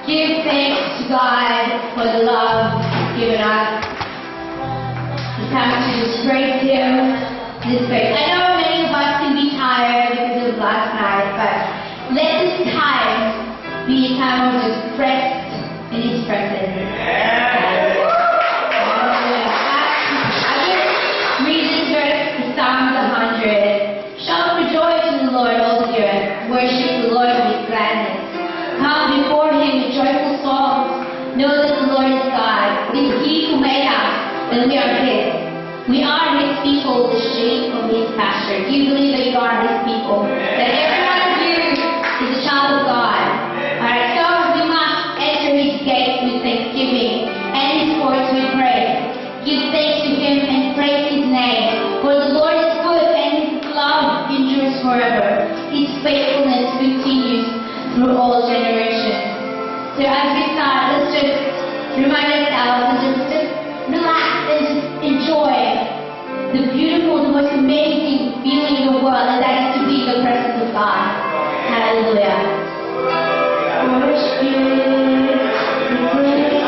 Give thanks to God for the love given us. It's time to just praise Him. Just praise. I know many of us can be tired because of last night, but let this time be a time of just rest in His presence. I will read this verse, Psalms 100. Shout for joy to the Lord, all the earth. Worship the Lord with gladness. Come before Him with joyful songs. Know that the Lord is God. It is He who made us, and we are His. We are His people, the sheep of His pasture. Do you believe that you are His people? That every one of you is a child of God. Alright, so we must enter His gates with thanksgiving and His courts with praise. Give thanks to Him and praise His name. For the Lord is good and His love endures forever. His faithfulness continues through all generations. So as we start, let's just remind ourselves and just relax and just enjoy the beautiful, the most amazing feeling in the world, and that is to be in the presence of God. Hallelujah. Worship you, praise you.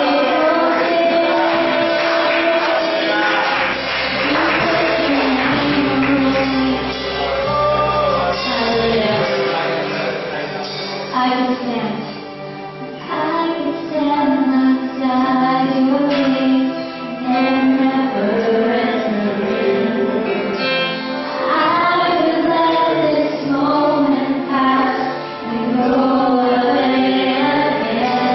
I can stand alongside your ways and never enter. I will let this moment pass and go away again.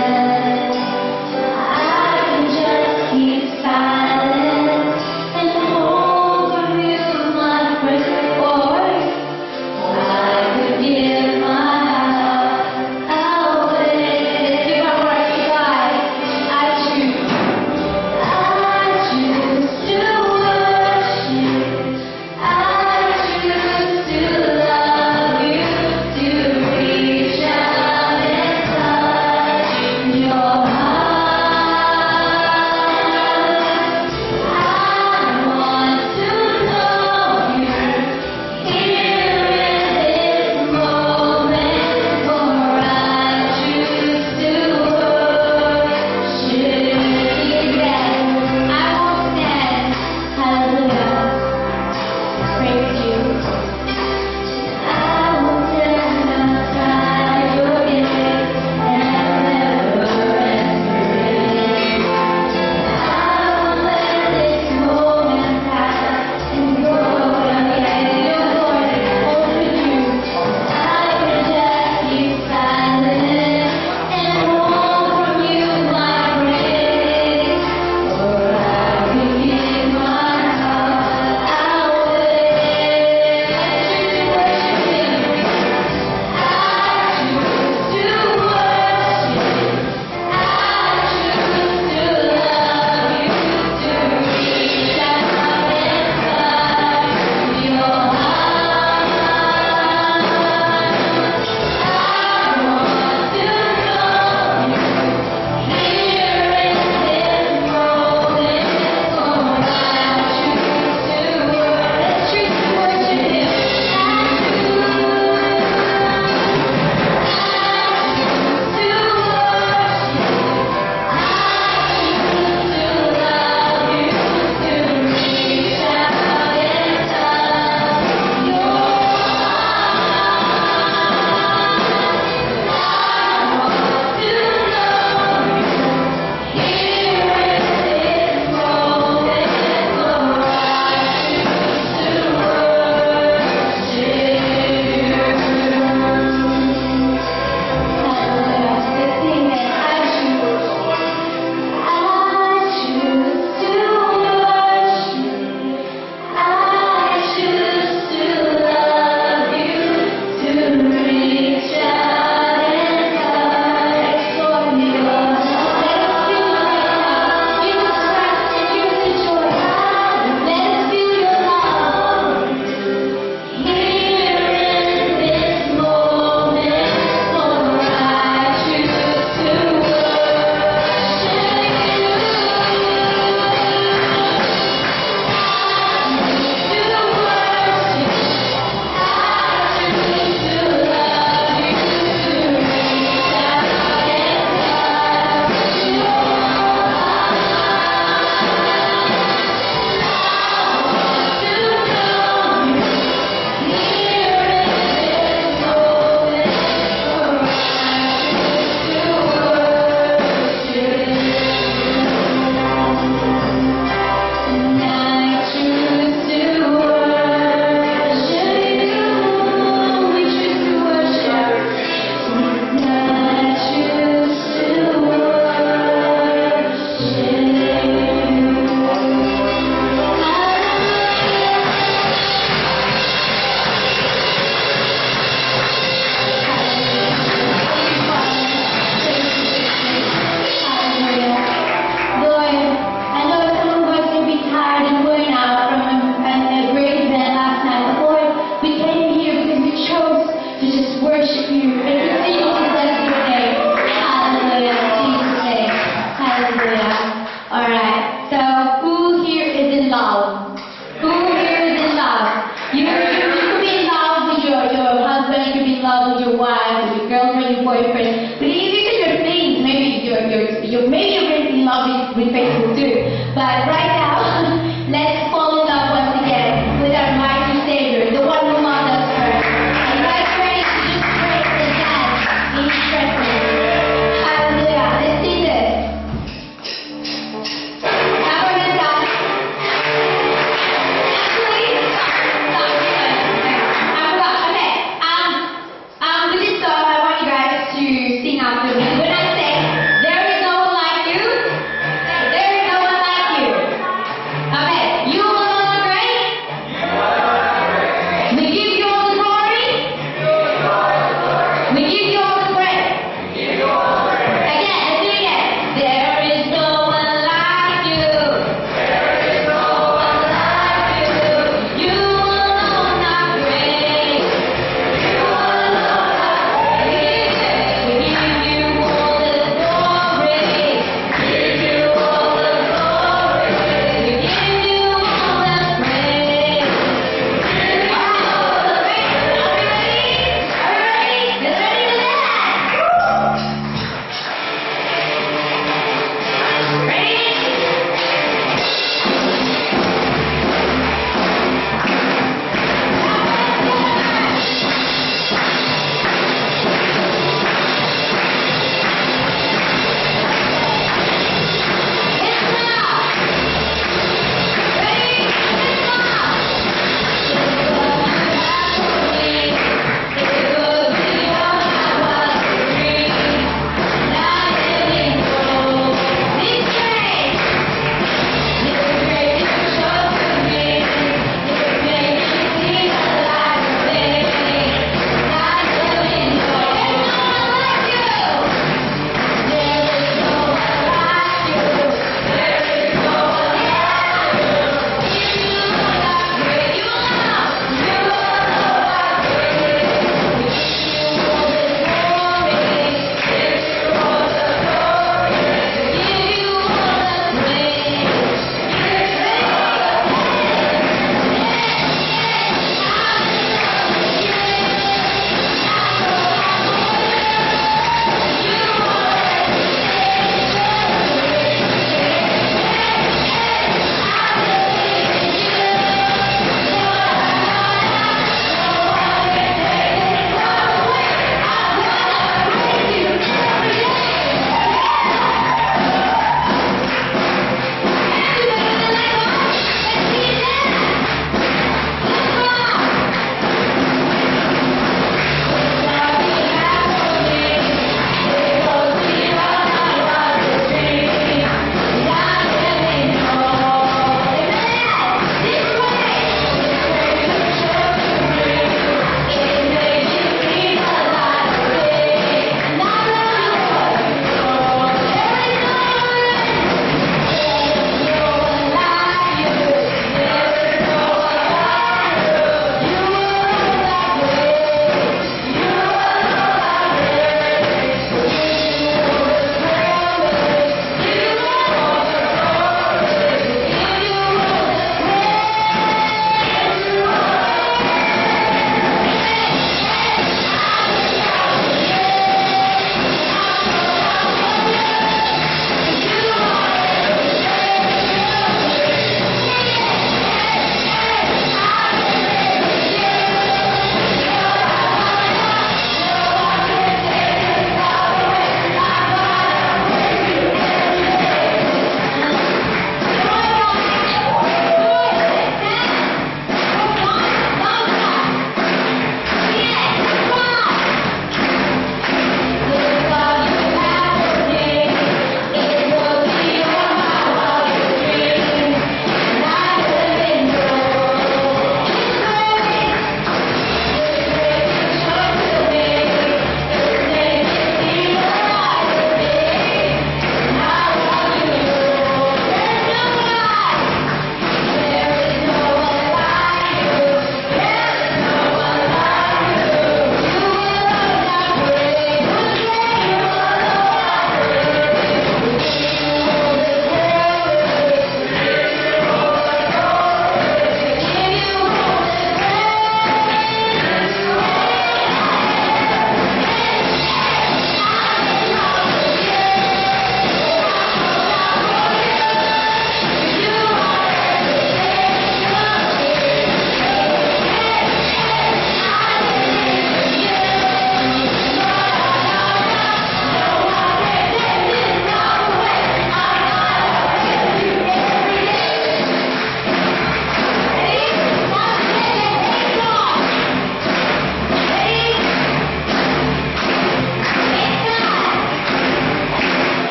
Alright, so who here is in love? Who here is in love? You could be in love with your husband, you could be in love with your wife, with your girlfriend, your boyfriend. But even your things, maybe you're really in love with Facebook too. But right now, let's fall in love once again with our mighty Savior, the one who loved us first. Are you guys ready to just praise the dad in His presence? Hallelujah. Let's sing this. After me. When I say, there is no one like you, there is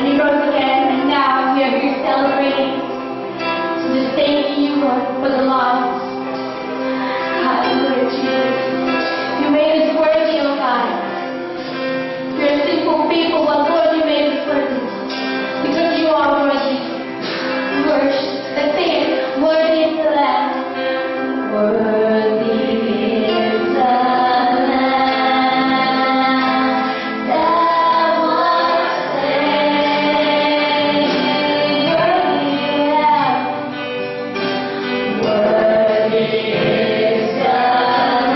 and He rose again, and now we are here celebrating. So just thank you, Lord, for the lost. Hallelujah, Jesus. You made us worthy, oh God. We are sinful people, but Lord, you made us worthy. Because you are worthy. Worship. Let's sing it. Worthy is the Lamb. Worthy is the Lamb that was slain. Worthy is the Lamb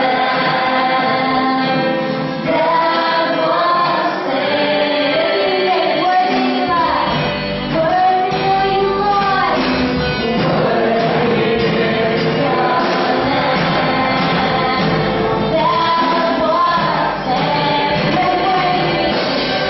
that was slain. Worthy is the Lamb. Worthy are you, Lord. Worthy is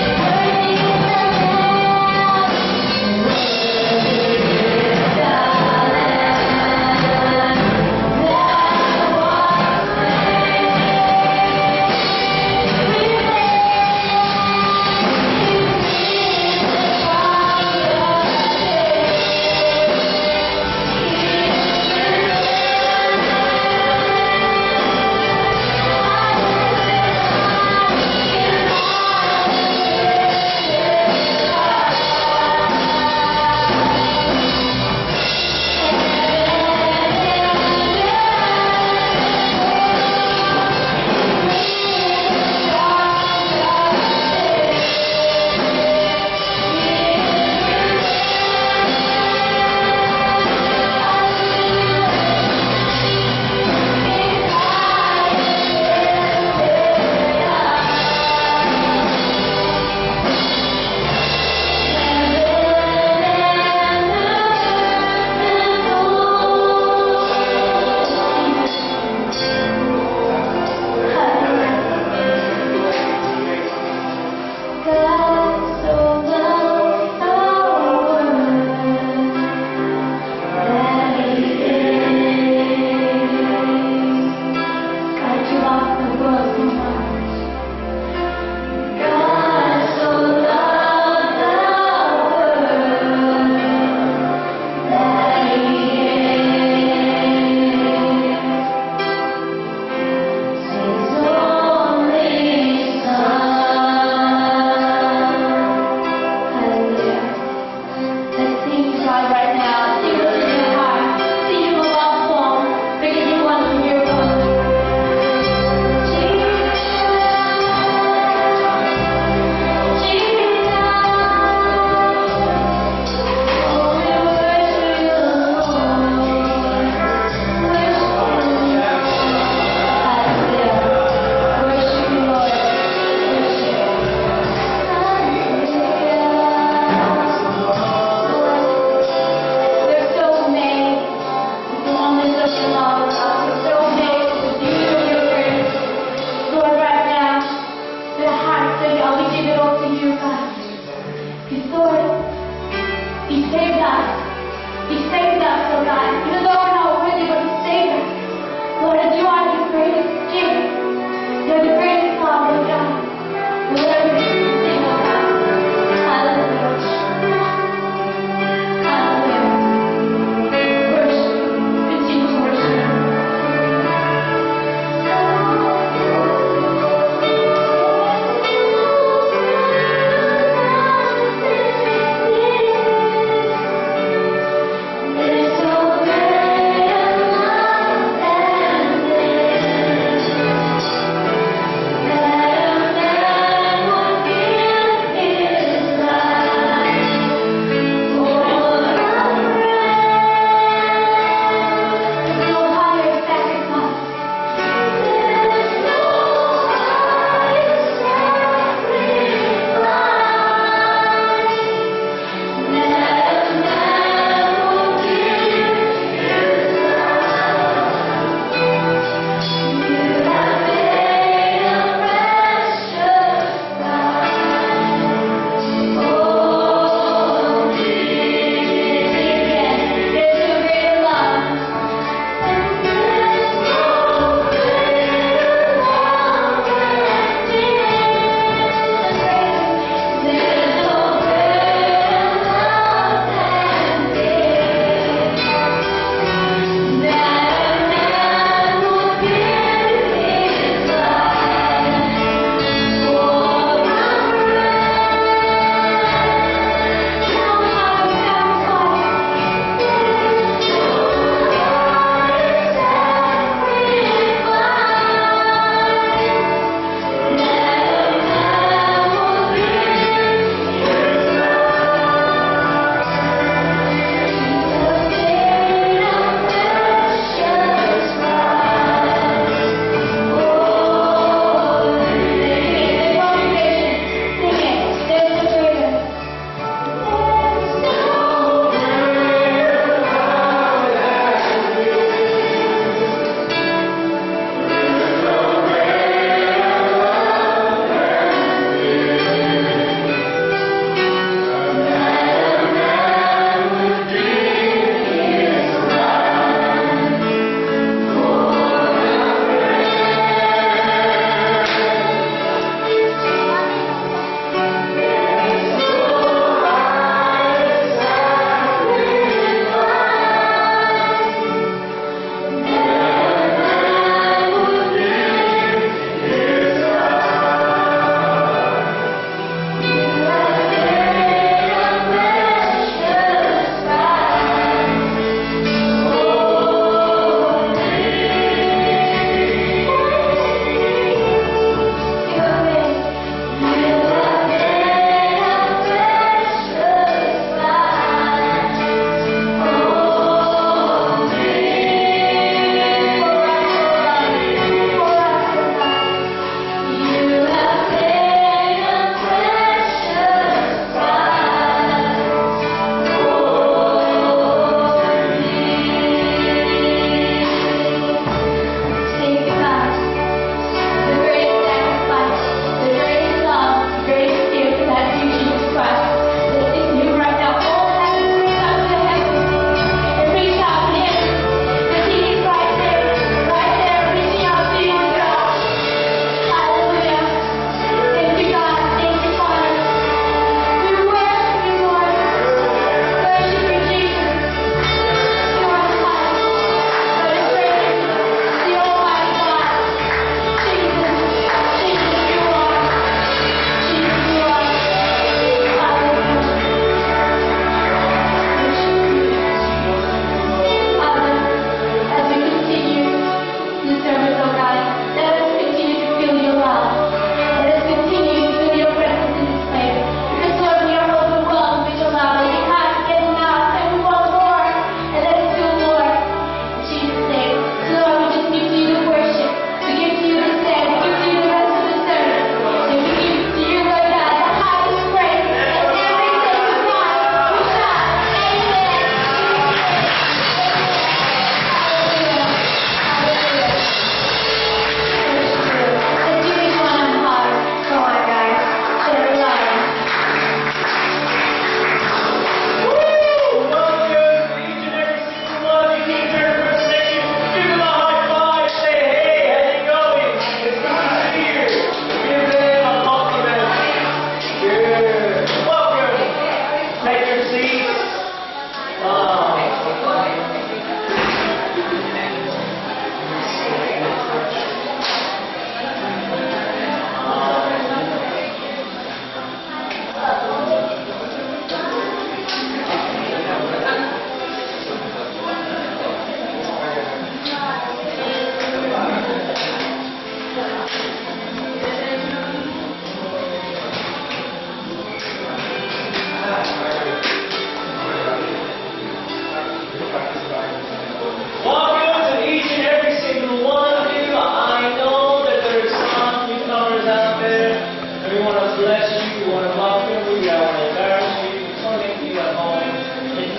the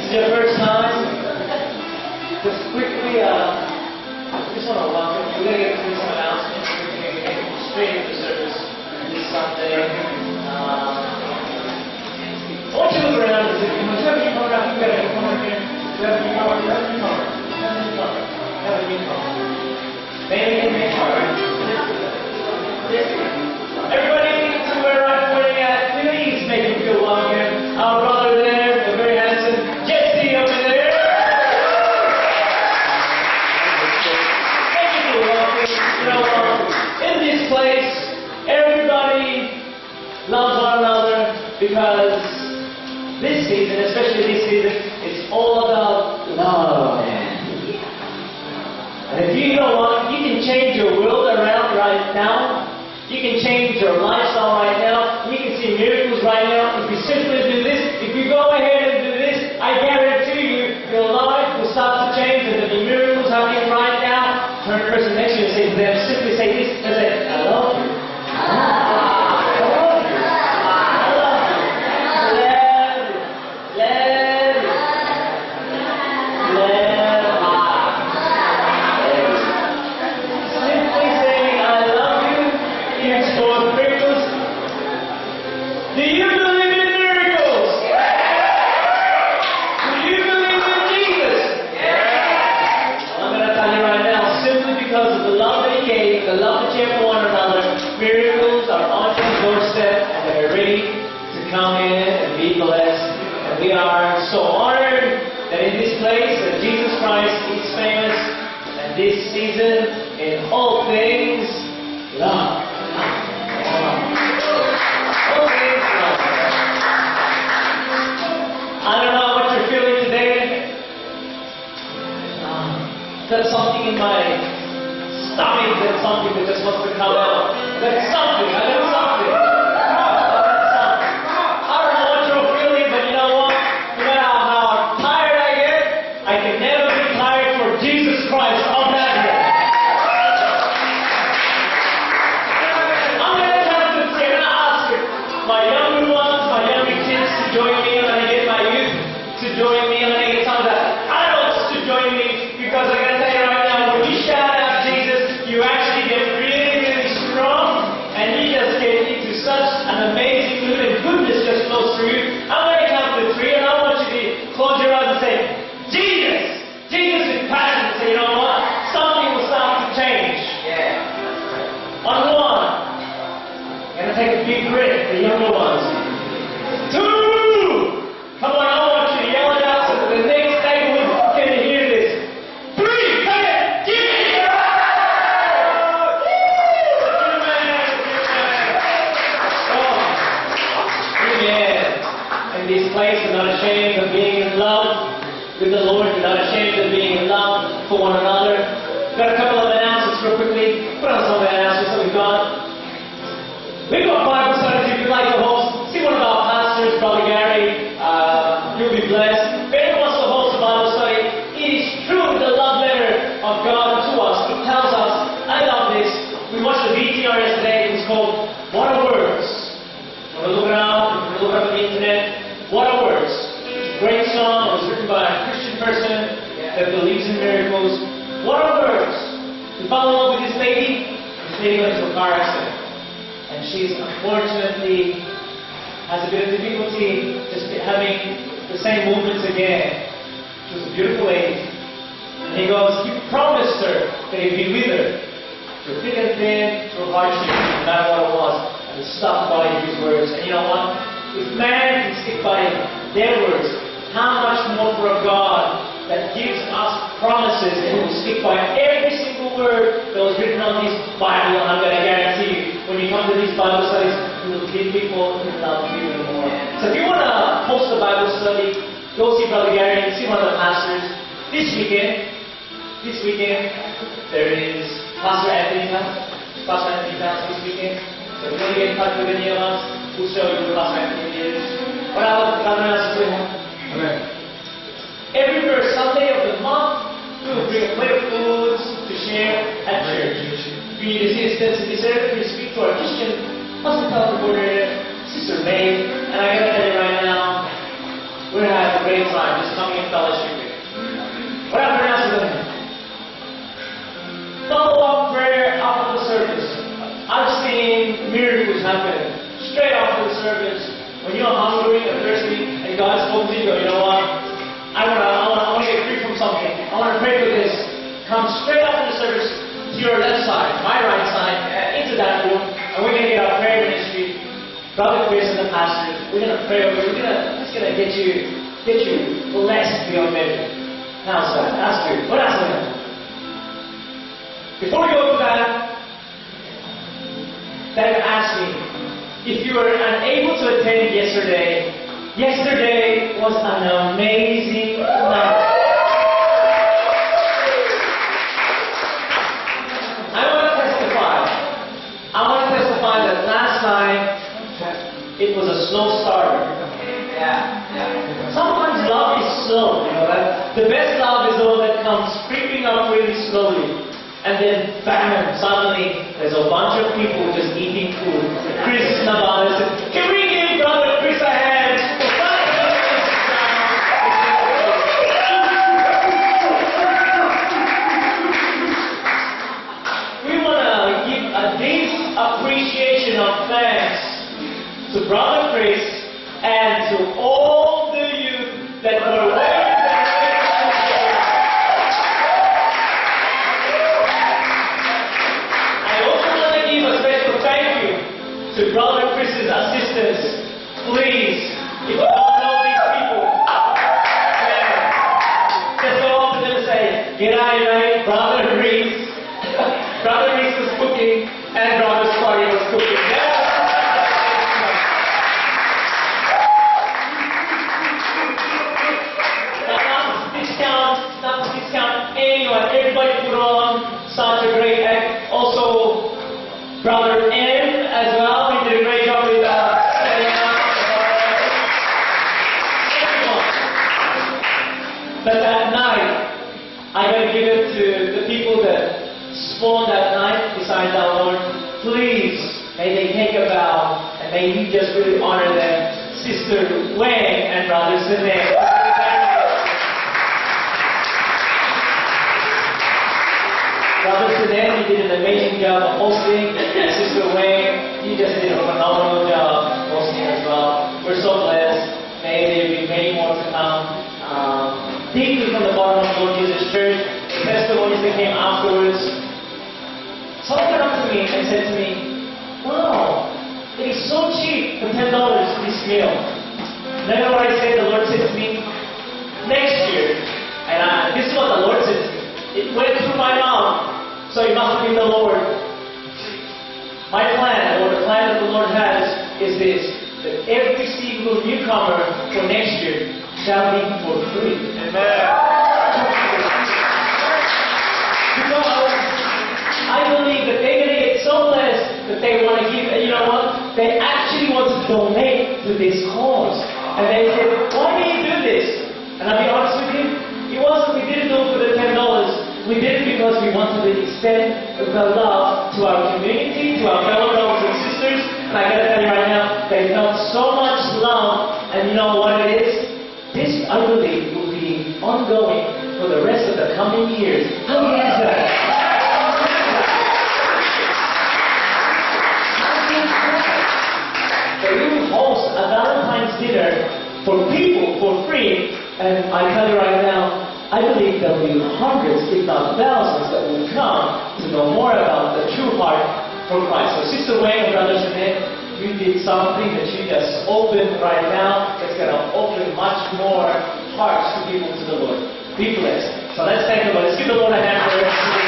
is your first time, just quickly, just want to welcome you. We're going to get through some announcements. We're going to get straight into service this Sunday. I want you to look around and say, do you have a newcomer? I think we have a newcomer here. Do you have a newcomer? Do you have a newcomer? Do you have a newcomer? Do you have a newcomer? Maybe a newcomer. Everybody to where I'm pointing at, please make him feel welcome. Our brother there, the very handsome Jesse over there. Make him feel welcome. You know, in this place, everybody loves one another because this season, especially this season, it's all about love. And if you know what, you can change your world around right now. You can change your lifestyle right now. You can see miracles right now. If you simply do this, if you go ahead and do this, I guarantee you, your life will start to change and there'll be miracles happening right now. Turn the person next to you and say to them, simply say this and say, I love you. Come in and be blessed. And we are so honored that in this place that Jesus Christ is famous, and this season in all things love. All things love. I don't know what you're feeling today. There's something in my stomach, there's something that just wants to come out. There's something, I got something. Take a big breath, the younger ones. 2! Come on, I want you to yell it out so that the next neighborhood can hear this. 3! Come on, give me it! Amen. In this place, we're not ashamed of being in love with the Lord. We're not ashamed of being in love for one another. Got a couple of announcements real quickly. Put on some of the announcements that we've got. We've got Bible studies if you'd like to host. See one of our pastors, Brother Gary. You'll be blessed. If anyone wants to host a Bible study, it is truly the love letter of God to us. It tells us, I love this. We watched the VTR yesterday. It was called What Are Words? When we look around, we look up on the internet. What Are Words? It's a great song. It was written by a Christian person that believes in miracles. What are words? We fell in love with this lady. This lady went into a car accident. And she's unfortunately has a bit of difficulty just having the same movements again. She was a beautiful lady. And he goes, he promised her that he'd be with her through thick and thin, through hardship, no matter what it was. And he stuck by his words. And you know what? If man can stick by their words, how much more for a God that gives us promises and will stick by every single word that was written on this Bible. And I'm going to guarantee you, when you come to these Bible studies, you will get people who love you even more. So if you want to host a Bible study, go see Brother Gary and see one of the pastors. This weekend, there is Pastor Anthony's house. Pastor Anthony's house this weekend. So if you want to get in touch with any of us, we'll show you who Pastor Anthony is. What else? Amen. Every first Sunday of the month, we will bring a plate of foods to share at church. If you need assistance in this area, please speak to our Christian hospitality coordinator, Sister May. And I gotta tell you right now, we're gonna have a great time. coming in fellowship with. What I'm pronouncing them? Follow-up prayer after the service. I've seen miracles happen straight after the service. When you're hungry and thirsty and God spoke to you, you know what? I want to get free from something. I want to pray for this. Come straight after the service to your left side, my right side, into that room, and we're going to get our prayer ministry. Brother Chris and the pastor, we're going to pray over you. It's going to get you blessed beyond measure. How's that? That's good. What else is that? Before we go to that, Dad asked me if you were unable to attend yesterday. Yesterday was an amazing night. I want to testify that last night it was a slow starter. Sometimes love is slow, you know that? The best love is the one that comes creeping up really slowly. And then, bam, suddenly, there's a bunch of people just eating food. Chris Navarro said, can we give Brother Chris a hand? We want to give a deep appreciation of thanks to Brother Chris and to all the youth that were waiting. To Brother Chris's assistants, please, if you don't know these people, just go up to them and say, G'day, Brother Reese. Brother Reese was cooking and Brother Squatty was cooking. Not to discount anyone. Everybody put on such a great act. Also, Brother M as well. He did a great job with setting up. But that night, I got to give it to the people that spawned that night besides our Lord. Please, may they take a vow and may you just really honor them. Sister Wang and Brother Sinek. Brother Sinek, you did an amazing job of hosting, and Sister Wang, you just did a phenomenal job hosting as well. We're so blessed. May there be many more to come. Deeply from the bottom of Lord Jesus Church, the testimonies that came afterwards. Someone came up to me and said to me, wow, it is so cheap for $10 for this meal. And I know what I said. The Lord said to me, next year, and this is what the Lord said to me. It went through my mouth, so it must have been the Lord. My plan, or the plan that the Lord has, is this: that every single newcomer for next year shall be for free. Amen. Because I believe that they're going to get so blessed that they want to give, and you know what? They actually want to donate to this cause. And they said, why do you do this? And I'll be honest with you, we didn't do it for the $10. We did it because we wanted to extend the love to our community, to our fellow brothers and sisters. And I gotta tell you right now, they felt so much love. And you know what it is? This, I believe, will be ongoing for the rest of the coming years. How do you answer that? So we will host a Valentine's dinner for people for free. And I tell you right now, I believe there will be hundreds, if not thousands, that will come to know more about the true heart for Christ. So Sister Wang and Brother Sinek, you did something that you just opened right now. It's going to open much more hearts to people to the Lord. Be blessed. So let's thank the Lord. Let's give the Lord a hand for everything.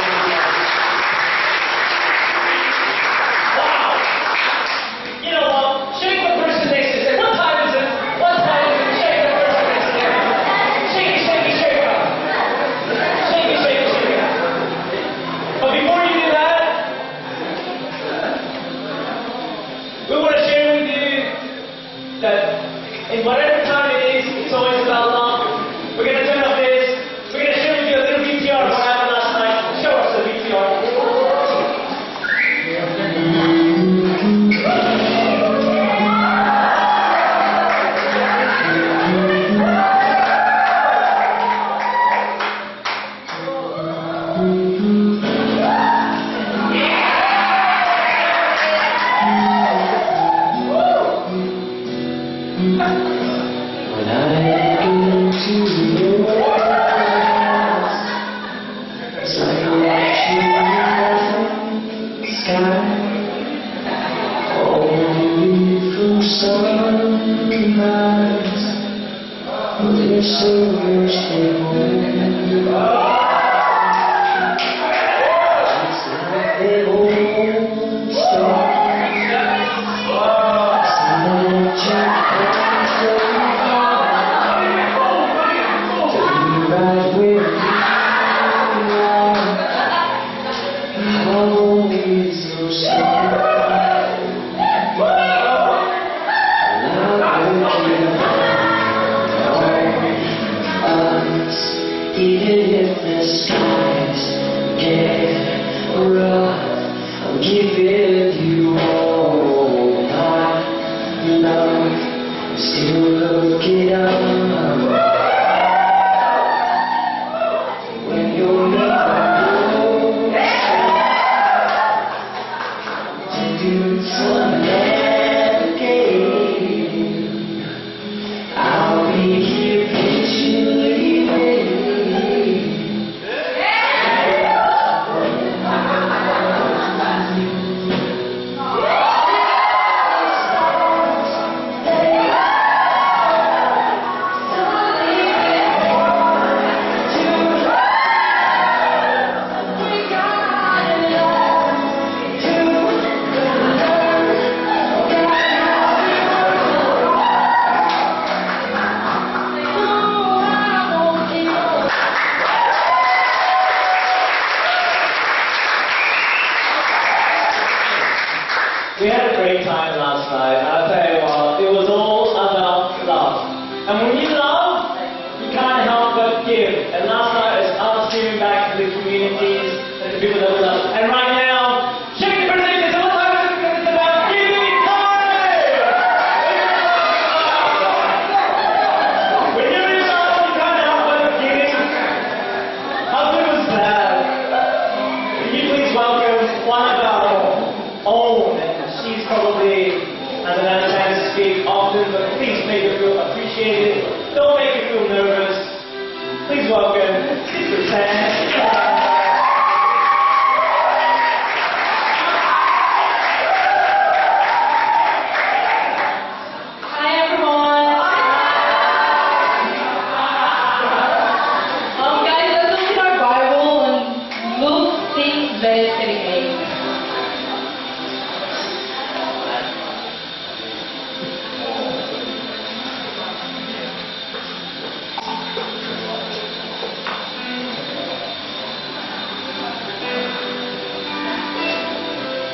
Wow! You know what? Shake the person next to you. Say, what time is it? What time is it? Shake the person next to you. Shake it, shake it, shake it. Shake it, shake it, shake it. But before you do that, we want to share with you that in whatever time it is, it's always about love. We're going to turn up this. We're going to share with you a little VTR of what happened last night. Show When I look into your eyes, it's like watching the sky. Only through sunrise, but they're so much stable. It's like the old stars. Some that Jack right where you are. Home is your song. Even if the skies get rough, I'm giving you all my love. Still looking up when you're not to do some navigating. I'll be here patiently waiting. We had a great time last night. I'll tell you what, it was all about love. And when you love, you can't help but give. And last night is us giving back to the communities and the people that we love. And right now, shake the presentation. So what time is it? It's about giving time! When you're in love, you can't help but giving. How good was that? Can you please welcome one of our own? She's probably hasn't had a chance to speak often, but please make her feel appreciated. Don't make her feel nervous. Please welcome Sister Sam. Hi everyone. Guys, let's look at our Bible and Luke 6 verse 38.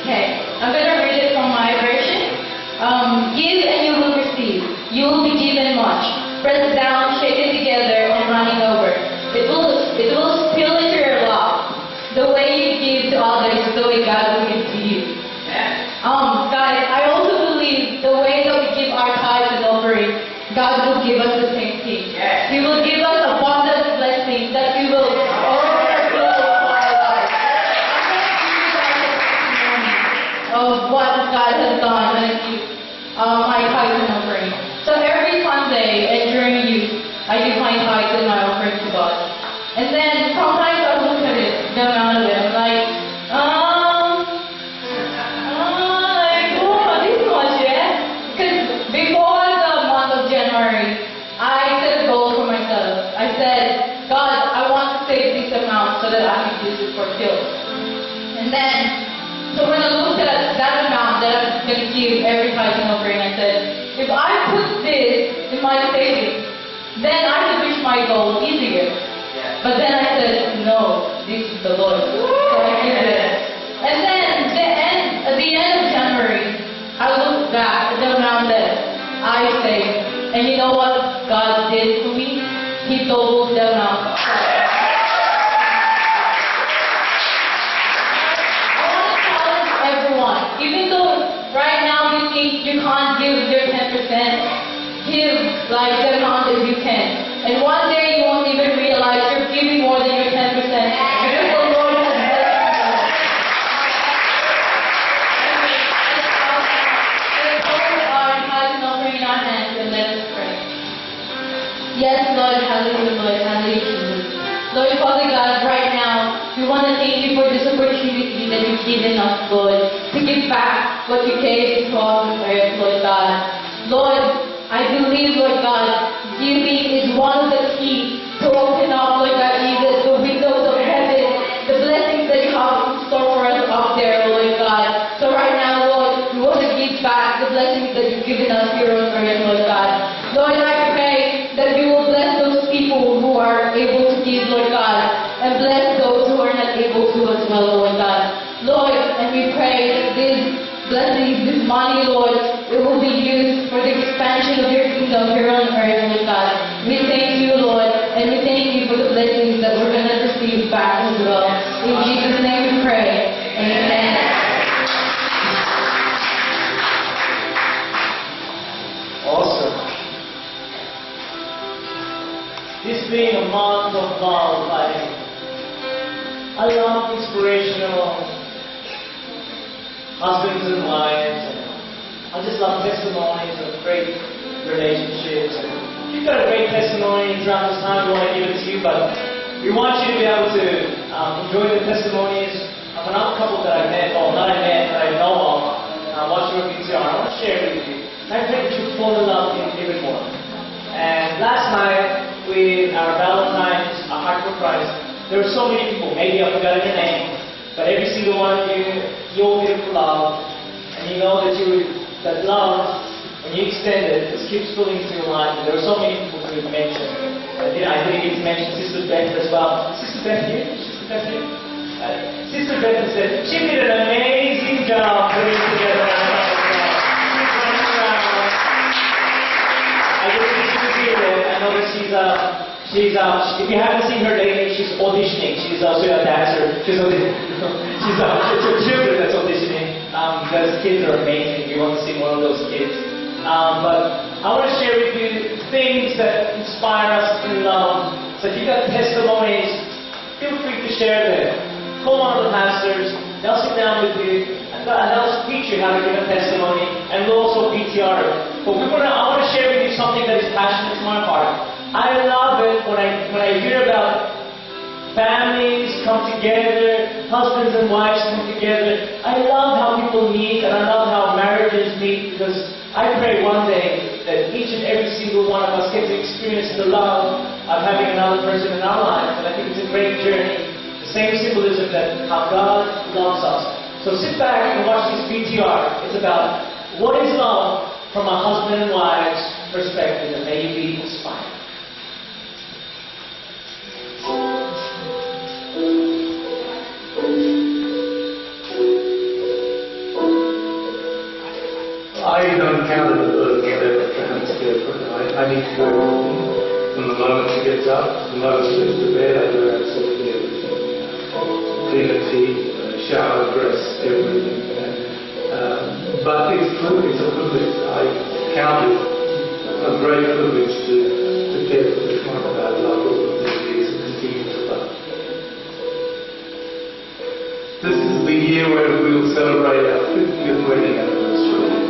Okay, I'm going to read it from my version. Give and you will receive. You will be given much. Pressed down, shaken together, and running over. It will spill into your lap. The way you give to others is the way God will give to you. Guys, I also believe the way that we give our tithes and offering, God will give us the same thing. He will give us abundant blessings that we will overflow for our lives. Of what God has done when I give my tithes and offering. So every Sunday and during youth, I give my tithes and my offering to God. And then sometimes I look at it, the amount of it, I'm like, this much, yeah? Because before the month of January, I set a goal for myself. I said, God, I want to save this amount so that I can use it for bills. And then, so when I looked at that amount that I'm going to give every tithe and offering, I said, if I put this in my savings, then I could reach my goal easier. But then I said, no, this is the Lord. So I give it. And then at the end of January, I looked back at the amount that I saved. And you know what God did for me? He doubled the amount. Even though right now you think you can't give your 10%, give like the amount that you can. And one day you won't even realize you're giving more than your 10% because the Lord has blessed you. Let's hold our tithes and offering in our hands and let us pray. Yes, Lord, hallelujah, Lord, hallelujah. Lord, Father God, right now, we want to thank you for this opportunity that you've given us, Lord, to give back what you gave to us on earth, Lord God. Lord, I believe, Lord God, giving is one of the keys to open up, Lord God, Jesus, the windows of heaven, the blessings that you have in store for us up there, Lord God. So right now, Lord, we want to give back the blessings that you've given us here on earth, Lord God. Lord, I pray that you will bless those people who are able to give, Lord God, and bless those who are not able to as well, Lord God. Lord, and we pray that these blessings, this money, Lord, it will be used for the expansion of your kingdom here on earth, Lord God. We thank you, Lord, and we thank you for the blessings that we're going to receive back as well. In Jesus' name we pray. Amen. Awesome. This being a month of love, I love inspirational husbands and wives. And I just love testimonies of great relationships. And if you've got a great testimony throughout this time, we want to give it to you, but we want you to be able to enjoy the testimonies of another couple that I met, or not I met, that I know of, watching your VCR. I want to share it with you. And I pray that you fall in love even more. And last night, with our Valentine's, our Heart for Christ, there were so many people. Maybe I forgot your name, but every single one of you, you're beautiful love, and you know that love, when you extend it, just keeps flowing through your life. And there were so many people who you mentioned. I didn't get to mention Sister Beth as well. Sister Beth here? Sister Beth here? Sister Beth said she did an amazing job putting together. I just wish she was here. I know that she's if you haven't seen her lately, she's auditioning. She's also a dancer. She's auditioning. It's her children that's auditioning. Those kids are amazing. You want to see one of those kids. But I want to share with you things that inspire us in love. So if you've got testimonies, feel free to share them. Call one of the pastors. They'll sit down with you and they'll teach you how to give a testimony, and we'll also PTR it. But I want to share with you something that is passionate to my heart. I love it when I hear about families come together, husbands and wives come together. I love how people meet, and I love how marriages meet, because I pray one day that each and every single one of us get to experience the love of having another person in our lives. And I think it's a great journey. The same symbolism that how God loves us. So sit back and watch this VTR. It's about what is love from a husband and wife's perspective, and may you be inspired. I don't count it as whatever counts different. I need to go from the moment she gets up, the moment she goes to bed. I do absolutely everything. Clean her teeth, shower, dress, everything. But it's true, it's a privilege. I count it a great privilege to get to the point about love over the years and continue to love. This is the year where we will celebrate our 50th wedding anniversary.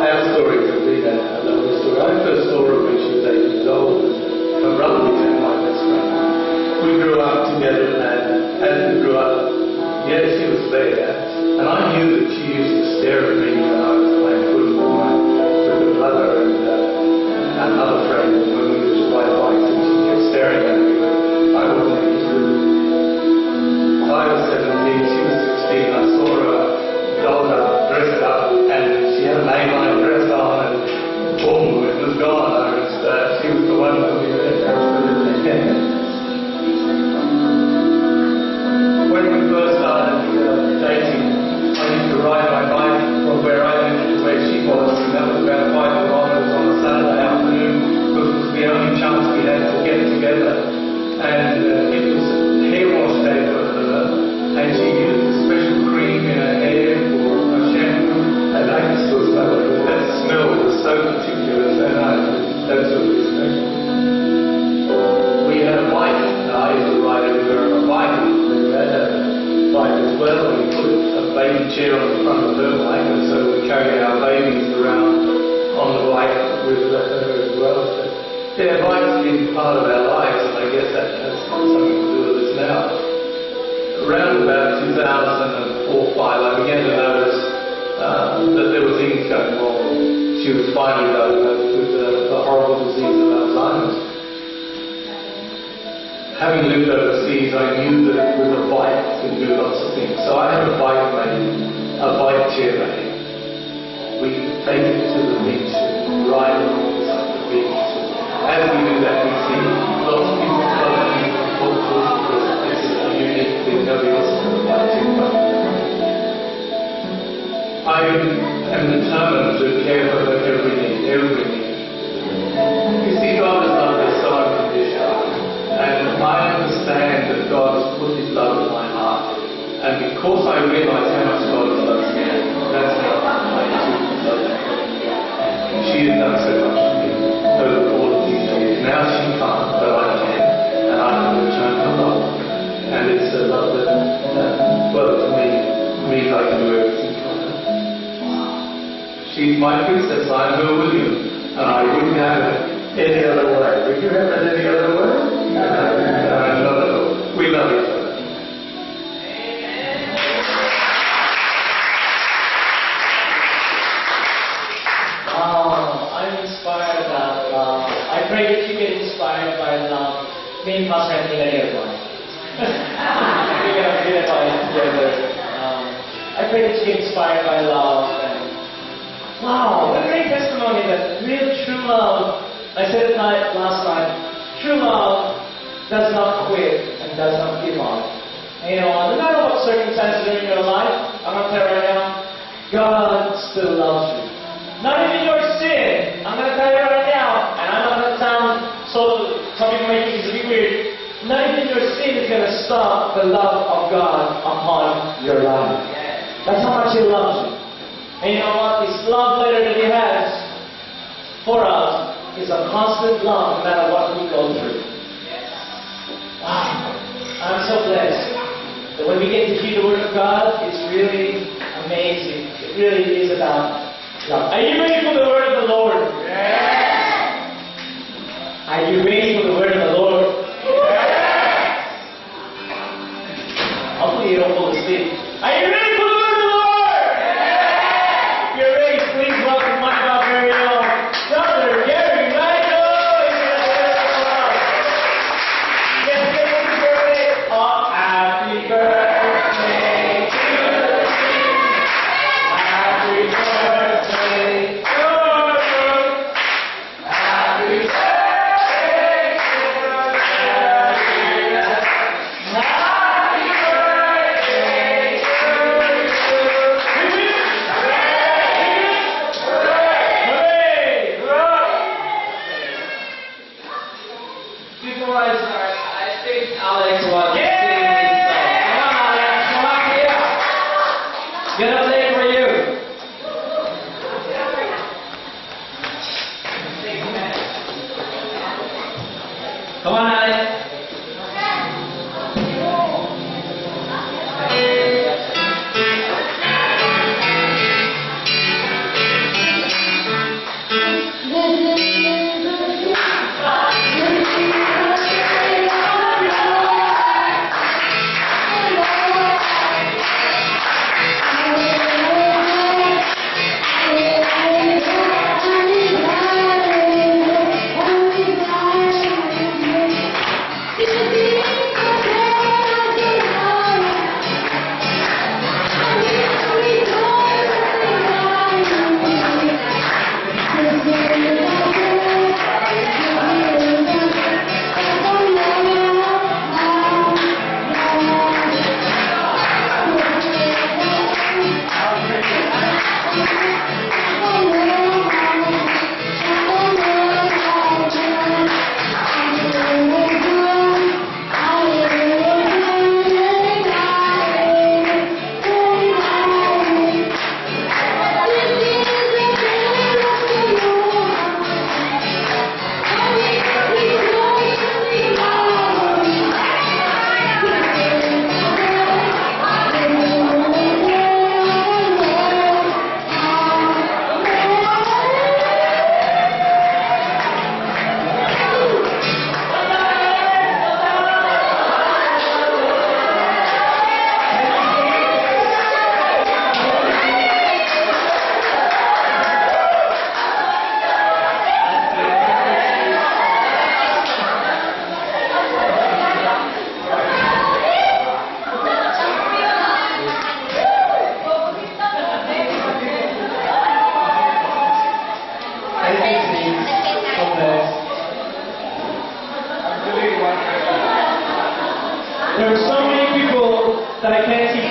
Our story could be that lovely story. I first saw her when she was 8 years old, and her brother became my best friend. We grew up together, and as we grew up, yes, she was there, and I knew that she used to stare at me when I was playing football with her brother and another friend when we would ride bikes, and she kept staring at me, but I wasn't interested. I was 17, she was 16, I saw her dolled up, dressed up, and she had an A-line dress on, and boom, it was gone. She was the one for me there. When we first started dating, I used to ride my bike from where I lived to where she was, and that was about 5 kilometers on a Saturday afternoon, because it was the only chance we had to get together. And it was hair wash day for her, and she used a special cream in her hair for a shampoo, and I just was that smell was so particular, and I was absolutely special. We had a bike, I used to ride everywhere on a bike. We had a bike as well, and we put a baby chair on the front of her bike, and so we carried our babies around on the bike with her as well. So Yeah, Mike's been part of our lives, and I guess that has something to do with us now. Around about 2004-5, I began to notice that there were things going wrong. She was finally diagnosed with the horrible disease of Alzheimer's. Having lived overseas, I knew that with a bike could do lots of things. So I had a bike made, a bike chair made. We take it to the beach and ride along beside the beach. As we do that, we see lots of people talk to us because this is a unique thing. Nobody else has got a bike chair. I am determined to care for her every need, every need. You see, God has loved us so unconditionally. And I understand that God has put His love in my heart. And because I realize how much God loves me, that's how I choose to love her. She has done so much for me over all of these years. Now she can't, but I can. And I can return her love. And it's a love that, well, to me, means I can do everything for her. She's my princess. I'm her William. And I wouldn't have it any other way. Would you have it any other way? Not at all. We love each other. I'm inspired about love. I pray that you get inspired by love. Me and Pastor Anthony are here one. We're going to do it together. I pray that you get inspired by love. And wow, what a great testimony that real true love. I said it last night. True love does not quit and does not give up. And you know, no matter what circumstances are in your life, I'm going to tell you right now, God still loves you. Not even your sin. I'm going to tell you right now, and I'm not going to sound so, some people may think it's a bit weird. Not even your sin is going to stop the love of God upon your life. That's how much He loves you. And you know what? This love letter that He has for us is a constant love no matter what we go through. Wow. I'm so blessed that when we get to hear the Word of God, it's really amazing. It really is about love. Are you ready for the Word of the Lord? Yes. Are you ready for the Word of the Lord? Yes. Hopefully you don't fall asleep. Are you ready for the Word of the Lord? Yes. If you're ready, please welcome my very own Brother Gary Michael. Yes, happy birthday. Oh, happy birthday to you. Happy birthday to you. Happy birthday to you. Happy birthday Before I start, I think Alex wants to sing this song. Come on, Alex, come up here. Get up there for you. Come on, Alex.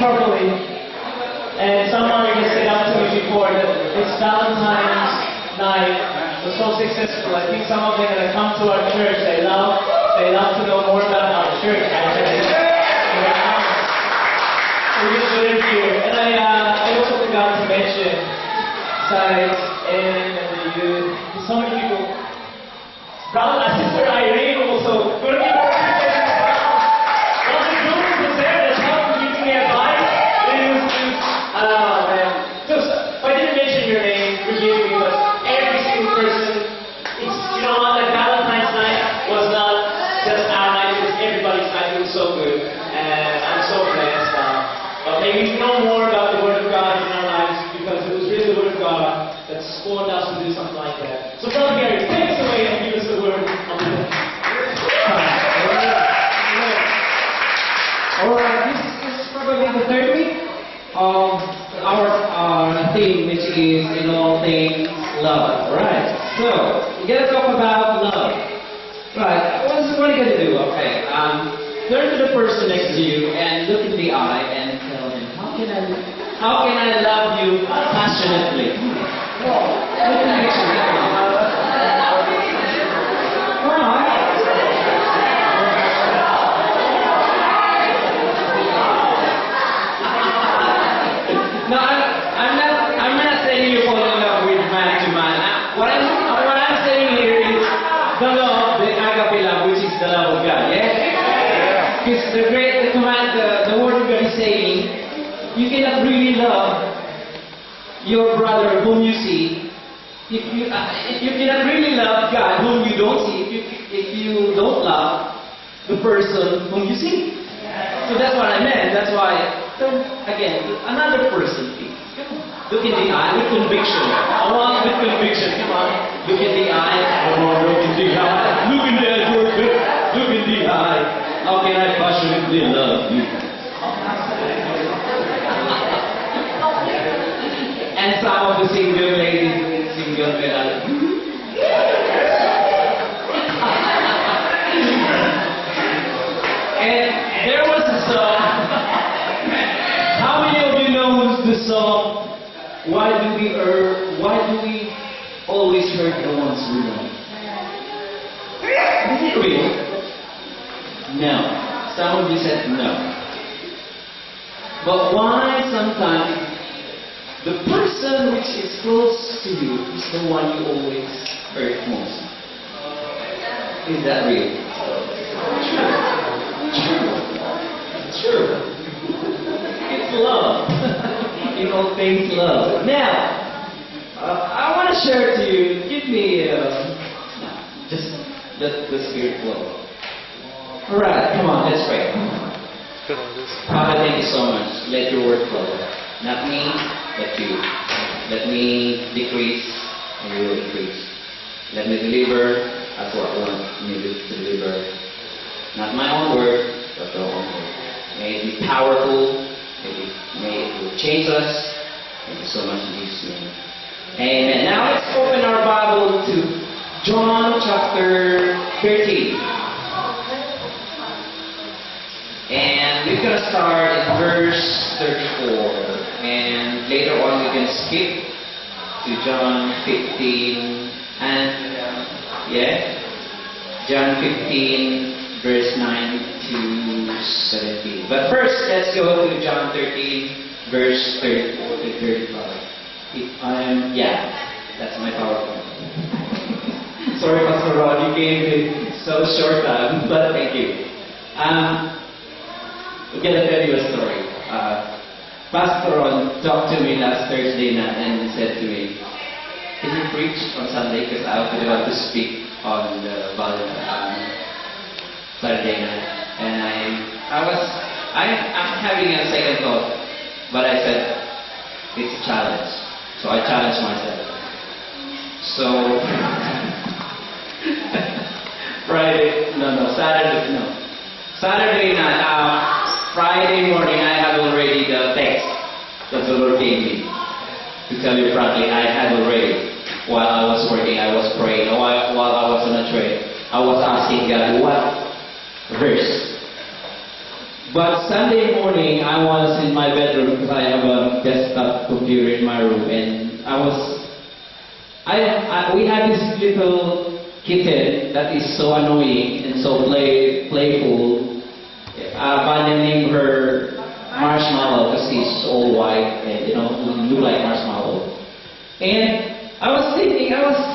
properly. And someone even said up to me before that this Valentine's night was so successful. I think some of them are going to come to our church. They love to know more about our church. We just live here. And I also forgot to mention sides and the youth. So many people. Brother, Sister Irene also. Well, the group was there that helped giving me advice. Just, I didn't mention your name, forgive me, but every single person, it's, you know, like Valentine's night was not just our night, it was everybody's night. It was so good. And I'm so blessed. But maybe we know more about the Word of God in our lives because it was really the Word of God that spawned us to do something like that. So, Brother Gary, take us away and give us the Word of the Lord. Alright, this is probably the third week of our theme, which is in all things love. Right. So we're gonna talk about love. Right. What are you gonna do? Okay. Turn to the person next to you and look in the eye and tell him, how can I love you passionately? Look in the picture. Come on. No, I'm not saying you fall in love with man to man. What I'm saying here is the love, the agape love, which is the love of God. Yeah. Because the command, the word of God is saying, you cannot really love your brother whom you see. If you cannot really love God whom you don't see, if you don't love the person whom you see. So that's what I meant. That's why. Again, another person, please. Look in the eye with conviction. I want with conviction. Come on. Look in the eye. Come on, look in the eye. Look in the eye. Look in the eye. How can I passionately love you? And some of the single ladies and single men are like, and there was a song. How many of you know the song, why do we always hurt the ones we love? Is it real? No. Some of you said no. But why sometimes the person which is close to you is the one you always hurt most? Is that real? True. It's love. In all things love. Now, I want to share to you, give me just let the Spirit flow. Alright, come on, let's pray. Father, thank you so much. Let your word flow. Not me, but you. Let me decrease and you will increase. Let me deliver as what you want me to deliver. Not my own word, but your own word. May it be powerful. May it will change us. Thank you so much in Jesus' name. Amen. Now let's open our Bible to John chapter 13. And we're going to start in verse 34. And later on we're going to skip to John 15 and John 15 verse 9 to 17. But first, let's go to John 13 verse 34 to 35. That's my PowerPoint. Sorry, Pastor Rod, you gave me so short time, but thank you. I'm going to tell you a story. Pastor Ron talked to me last Thursday night and said to me, "Can you preach on Sunday? Because I was about to speak on the Saturday night." And I'm having a second thought, but I said, it's a challenge. So I challenged myself. So, Saturday night, Friday morning, I had already the text that the Lord gave me. To tell you frankly, I had already, while I was working, I was praying, while I was on a train, I was asking God, what verse But Sunday morning, I was in my bedroom because I have a desktop computer in my room, and we had this little kitten that is so annoying and so playful. Vanya named her Marshmallow because she's all white and look like marshmallow. And I was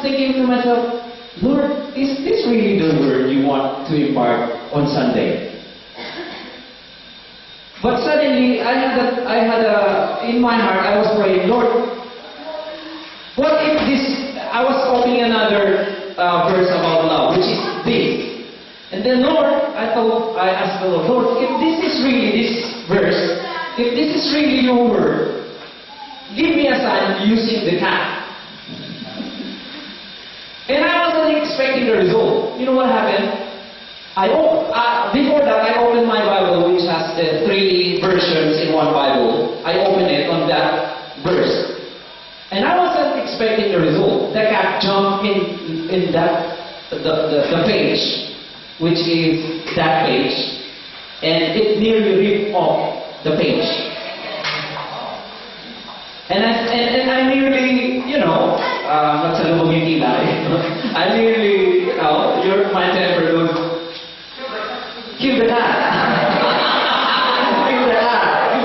thinking to myself, Lord, is this really the word you want to impart on Sunday? But suddenly, in my heart, I was praying, Lord, what if this, I was opening another verse about love, which is this. And then Lord, I asked the Lord, if this is really this verse, if this is really your word, give me a sign using the cat. And I wasn't expecting the result. You know what happened? Before that, I opened my Bible, which has the 3 versions in one Bible. I opened it on that verse. And I wasn't expecting the result. The cat jumped in the page, which is that page, and it nearly ripped off the page. And I nearly, I nearly, my temper goes, kill the cat. Kill the cat.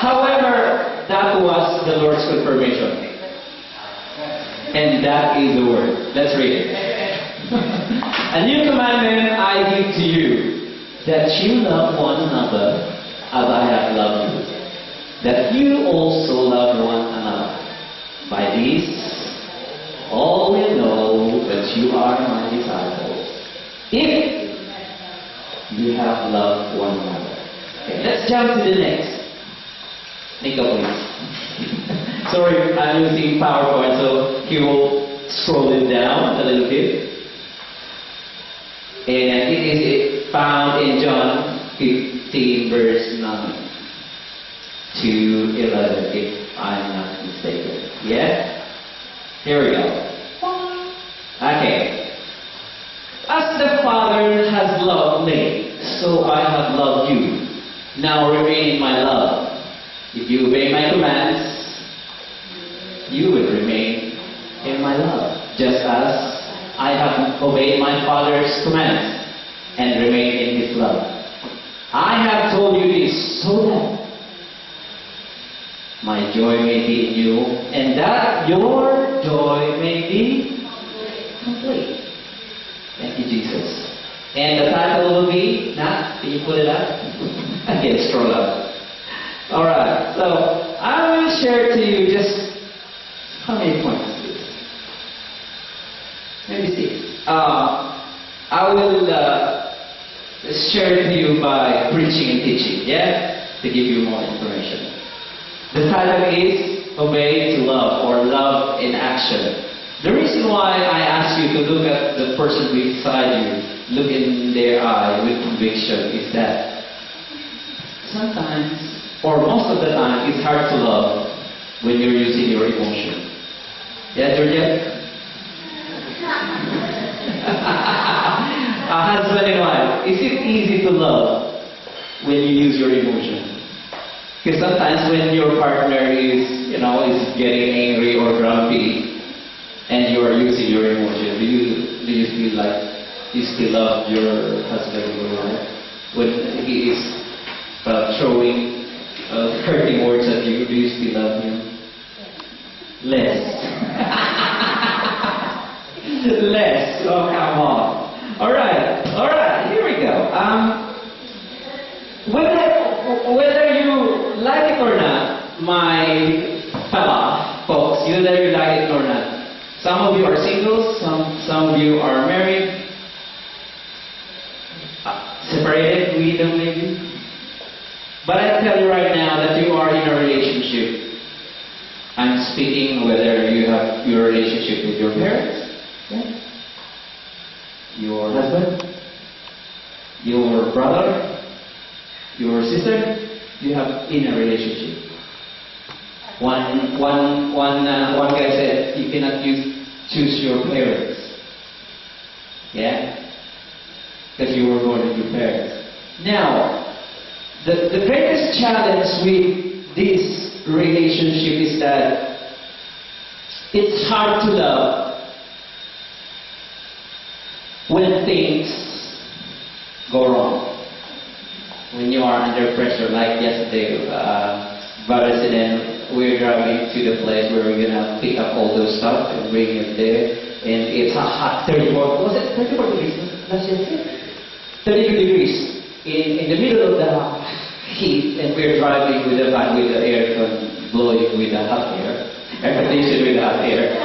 However, that was the Lord's confirmation. And that is the word. Let's read it. A new commandment I give to you, that you love one another as I have loved you, that you also love one another. By this, all will know that you are my disciples, if you have loved one another. Okay, let's jump to the next. Nico, please. Sorry, I'm using PowerPoint, so he will scroll it down a little bit. And it is found in John 15, verse 9 to 11, if I'm not mistaken. Yeah? Here we go. Okay. As the Father has loved me, so I have loved you. Now remain in my love. If you obey my commands, you will remain in my love, just as I have obeyed my Father's commands and remained in His love. I have told you this so that my joy may be in you, and that your joy may be complete. Thank you, Jesus. And the title will be, Nat, can you put it up? Again, scroll up. Alright, so I will share to you just, how many points is this? Let me see. I will share it to you by preaching and teaching, yeah? To give you more information. The title is Obey to Love, or Love in Action. The reason why I ask you to look at the person beside you, look in their eye with conviction, is that sometimes, or most of the time, it's hard to love when you're using your emotion. Yeah, Georgia? A husband and wife, is it easy to love when you use your emotion? Because sometimes when your partner is getting angry or grumpy, and you are using your emotion, do you feel like you still love your husband or your wife when he is throwing hurting words at you? Do you still love him? Less. Less. Oh, come on. All right. Here we go. Whether you like it or not, my fellow folks, whether you like it or not, some of you are single, some of you are married, separated, widow maybe. But I tell you right now that you are in a relationship. I'm speaking whether you have your relationship with your parents, yeah? Your husband, your brother, your sister, you have in a relationship. One guy said you cannot choose your parents. Yeah? Because you were born with your parents. Now, the greatest challenge with this relationship is that it's hard to love when things go wrong. When you are under pressure, like yesterday, Brother Siden, we're driving to the place where we're gonna pick up all those stuff and bring it there. And it's a hot 34, was it 34 degrees last year? 32 degrees in the middle of the heat, and we're driving with the van with the air blowing with the hot air conditioned with the hot air.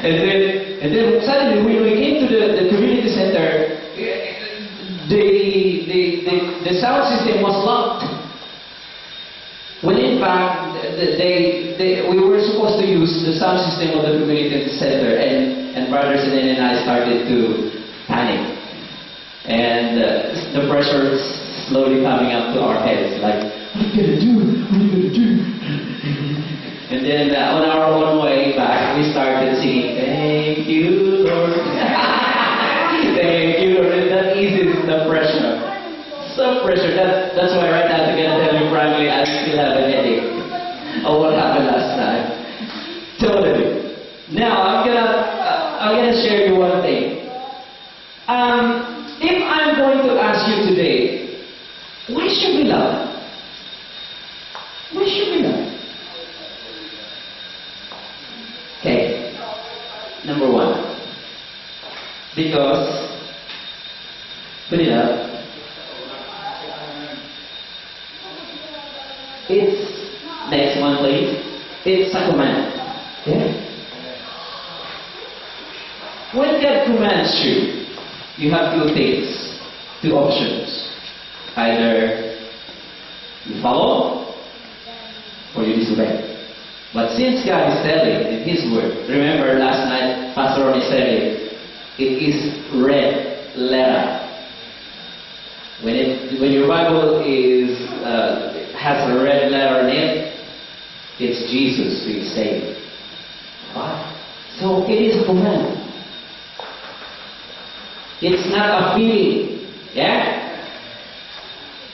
And then suddenly when we came to the community center, the sound system was locked. When in fact, we were supposed to use the sound system of the community center, and Brother Sinen and I started to panic. And the pressure is slowly coming up to our heads, like, what are we gonna do? What are we gonna do? And then on our own way back, we started singing, thank you, Lord. Thank you, Lord. And that eases the pressure. So pressure. That's why right now I'm gonna tell you frankly, I still have a headache of what happened last night. Totally. Now I'm gonna share you one thing. If I'm going to ask you today, why should we love? Why should we love? Okay. Number one. Because we love. It's, next one please, it's a command. Yeah? When God commands you, you have two things, two options. Either you follow or you disobey. But since God is telling in His Word, remember last night Pastor Ronnie said it is red letter. When your Bible has a red letter in it, it's Jesus being saved. Wow. So it is a command. It's not a feeling. Yeah?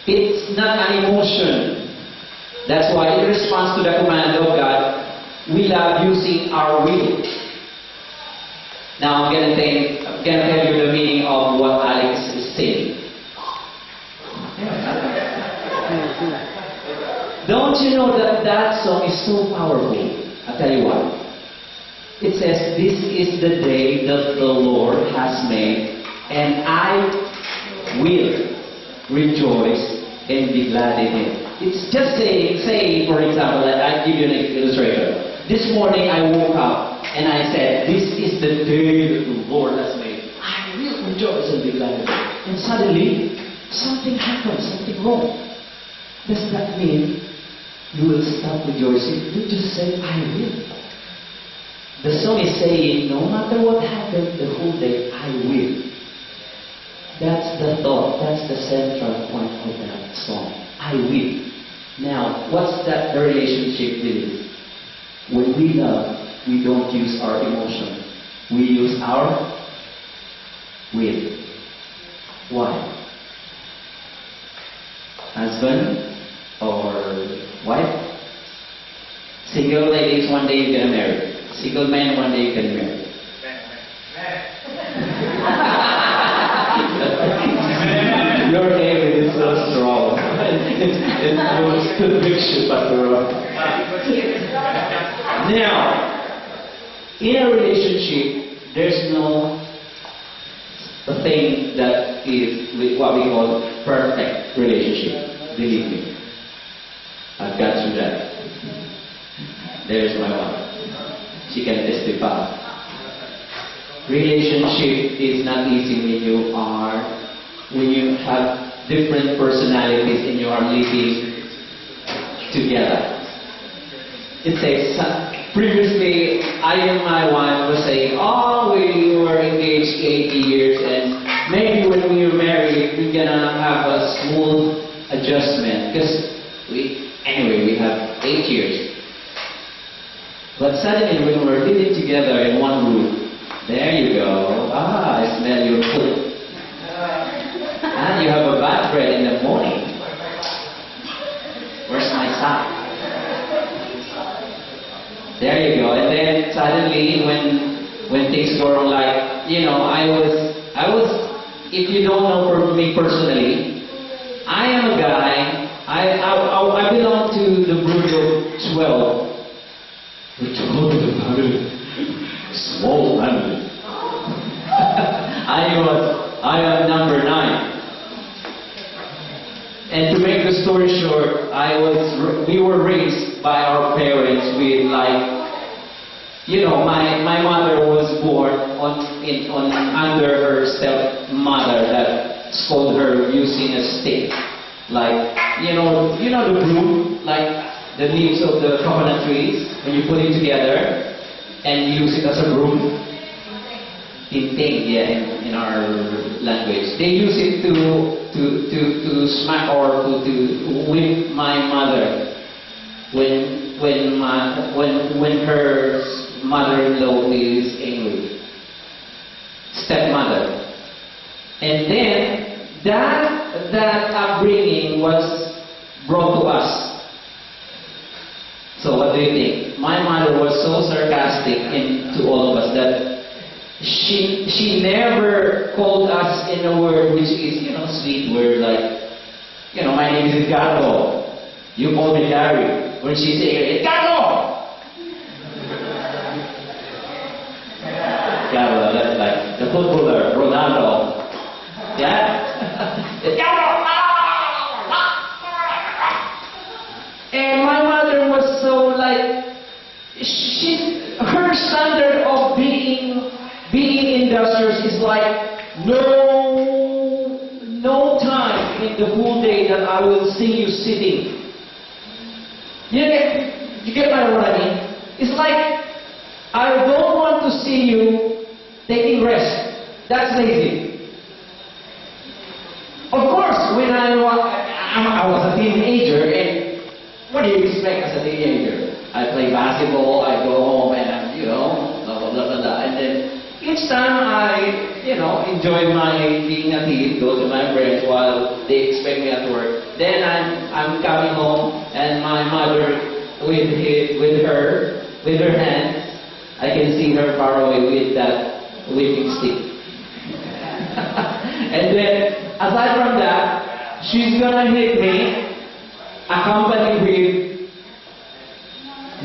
It's not an emotion. That's why in response to the command of God, we love using our will. Now I'm gonna tell you the meaning of what Alex is saying. Don't you know that song is so powerful? I'll tell you why. It says, this is the day that the Lord has made, and I will rejoice and be glad in it. It's just saying, for example, I'll give you an illustration. This morning I woke up and I said, this is the day that the Lord has made. I will rejoice and be glad in it. And suddenly, something happened, something wrong. Does that mean you will stop rejoicing? You just say, I will. The song is saying, no matter what happens the whole day, I will. That's the thought, that's the central point of that song. I will. Now, what's that the relationship with? When we love, we don't use our emotion. We use our will. Why? Husband or wife? Single ladies, one day you're gonna marry. Single men, one day you can marry. Your name is so strong. It was conviction, Pastor Rob. Now, in a relationship, there's no thing that is what we call perfect relationship. Believe me. I've got through that. There's my wife. She can testify. Relationship is not easy when you have different personalities and you are living together. It says, previously, I and my wife were saying, oh, we were engaged 8 years and maybe when we were married, we're gonna have a smooth adjustment because we have 8 years. But suddenly when we're living together in one room, there you go. I smell your food. And you have a bad bread in the morning. suddenly when things go wrong, like, you know, I was, if you don't know for me personally, I am a guy, I belong to the brood of 12. The 12 of the family. Small family. I am number 9. And to make the story short, we were raised by our parents with, like, you know, my mother was born under her stepmother that scolded her using a stick, like, you know the broom, like the leaves of the coconut trees, when you put it together and use it as a broom. Tinting, yeah, in our language. They use it to smack or to whip my mother when her mother-in-law is angry. Stepmother. And then that upbringing was brought to us. So what do you think? My mother was so sarcastic to all of us that she never called us in a word which is, you know, sweet word like, you know, my name is Edgardo. You call me Larry. When she say Edgardo! Edgardo, that's like the footballer, Ronaldo. Yeah? Edgardo! And my mother was so like, her standard of being industrious is like, no time in the whole day that I will see you sitting. You get what I mean? It's like, I don't want to see you taking rest. That's lazy. Of course, when I was a teenager, and what do you expect as a teenager? I play basketball, I go home, and you know, blah blah blah blah, and then each time I, you know, enjoy my being a kid, go to my friends while they expect me at work. Then I'm coming home, and my mother with her hand, I can see her far away with that whipping stick. And then aside from that, she's gonna hit me, accompanied with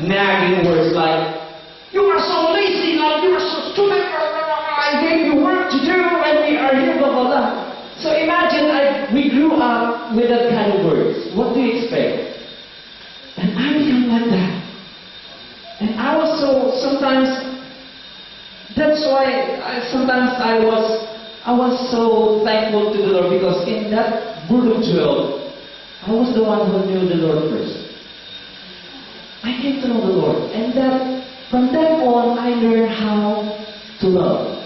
nagging words like, "You are so lazy, like you are so stupid, I gave you work to do and we are here, blah blah blah." So imagine we grew up with that kind of words. What do you expect? And I became like that. And I was so, sometimes, that's why I was so thankful to the Lord, because in that brood of 12, I was the one who knew the Lord first. I came to know the Lord, and from that on, I learned how to love.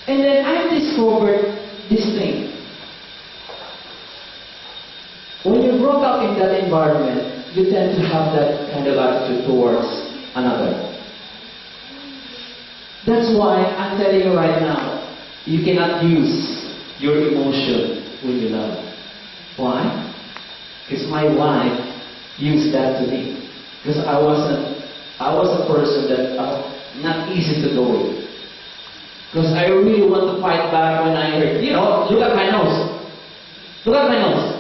And then I discovered this thing. When you're brought up in that environment, you tend to have that kind of attitude towards another. That's why I'm telling you right now, you cannot use your emotion when you love. Why? Because my wife used that to me. Because I was a person that not easy to go with. Because I really want to fight back when I heard, you know, look at my nose. Look at my nose.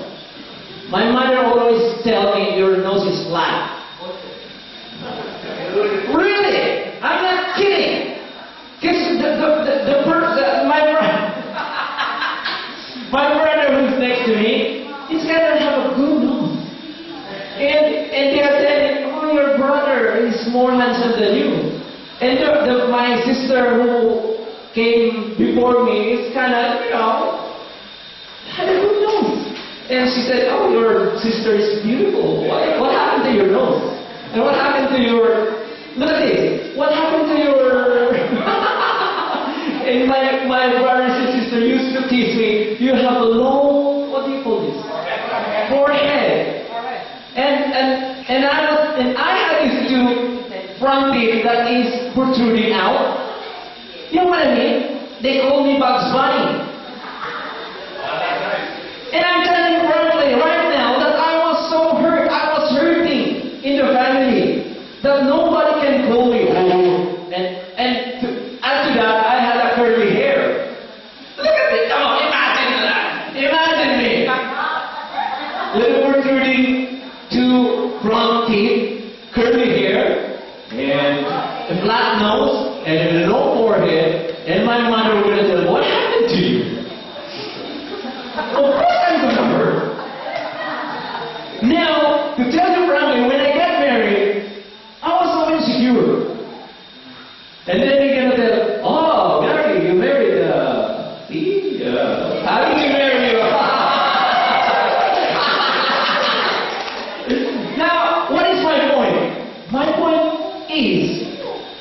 My mother always tell me your nose is flat. Really? I'm not kidding. Because my brother who's next to me, he's gonna have a good nose. And they are telling, oh, your brother is more handsome than you. And my sister who came before me is kind of, you know, had a good nose. And she said, oh, your sister is beautiful. What happened to your nose? And what happened to your, look at this, what happened to your, and my brothers and sister used to tease me, you have a long, what do you call this? Forehead. And I had this front teeth that is protruding out. You know what I mean? They call me Bugs Bunny. And I'm telling you right now that I was so hurt, I was hurting in the family. That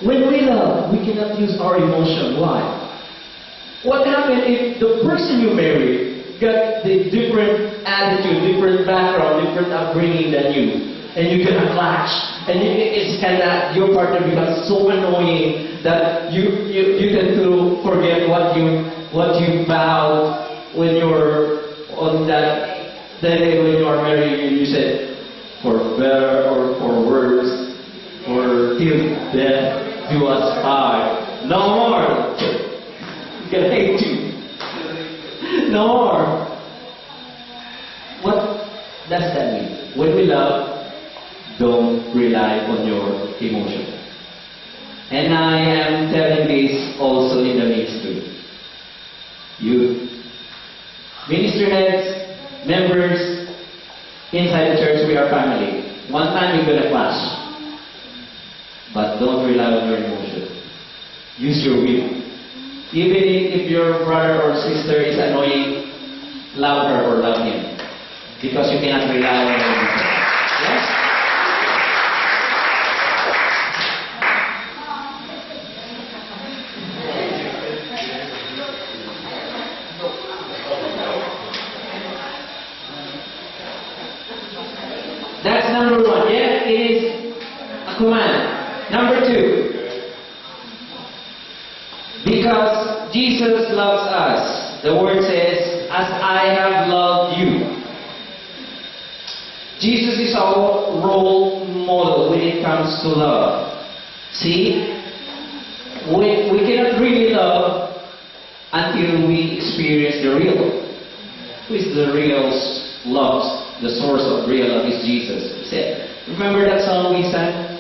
When we love, we cannot use our emotion. Why? What happens if the person you marry got the different attitude, different background, different upbringing than you, and you cannot clash, and it's kind of your partner becomes so annoying that you tend to forget what you vowed when you're on that day when you are married, and you said, for better or for worse, or till death do us part. No more. Gonna hate you. No more. What does that mean? When we love, don't rely on your emotion. And I am telling this also in the ministry. You, ministry heads, members, inside the church, we are family. One time you're gonna clash. But don't rely on your emotion. Use your will. Even if your brother or sister is annoying, love her or love him. Because you cannot rely on your emotion. Yes? That's number one. Yeah, it is a command. Number two. Because Jesus loves us. The word says, as I have loved you. Jesus is our role model when it comes to love. See? We cannot really love until we experience the real. Who is the real love? The source of real love is Jesus. He said, remember that song we sang?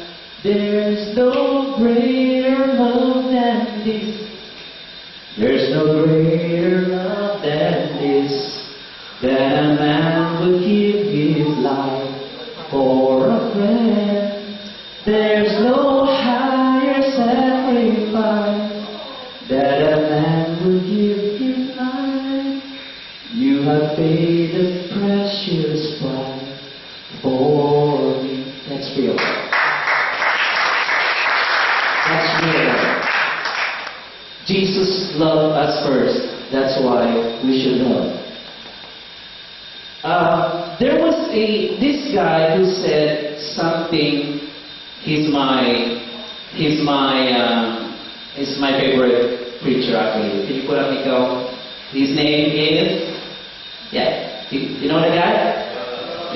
There's no greater love than this. There's no greater love than this, that a man would give his life for a friend. There's no higher sacrifice that a man would give his life. You have paid a precious price for me. That's real. That's real. Jesus loved us first. That's why we should love. There was this guy who said something. He's my favorite preacher actually. Can you put up Nico? His name is you know the guy?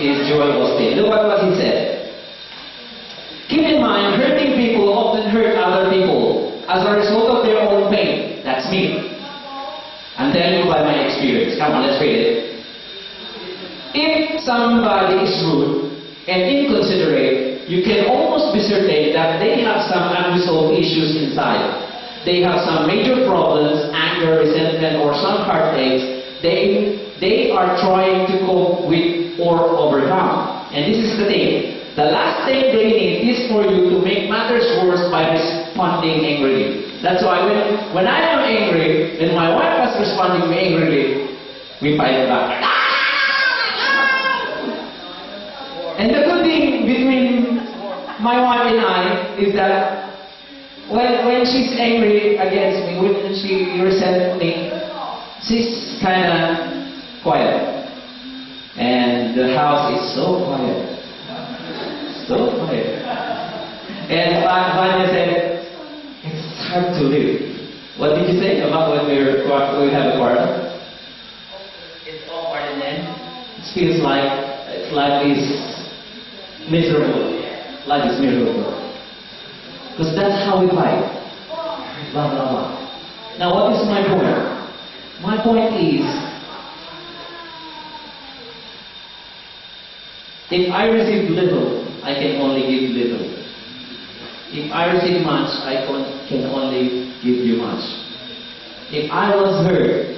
Is Joel Osteen. Look at what he said. Keep in mind, hurting people often hurt other people as a result of their own pain. That's me. I'm telling you by my experience. Come on, let's read it. If somebody is rude and inconsiderate, you can almost be certain that they have some unresolved issues inside. They have some major problems, anger, resentment, or some heartaches they are trying to cope with or overcome. And this is the thing. The last thing they need is for you to make matters worse by responding angrily. That's why when I am angry, when my wife was responding angrily, we fight back. And the good thing between my wife and I is that when she's angry against me, when she resents me, she's kind of quiet. And the house is so quiet. So quiet. And Vanya said, it's hard to live. What did you say about when we have a quarrel? It's awkward and then it feels like life is miserable. Life is miserable. Because that's how we fight. Blah, blah, blah. Now what is my point? My point is, if I receive little, I can only give little. If I receive much, I can only give you much. If I was hurt,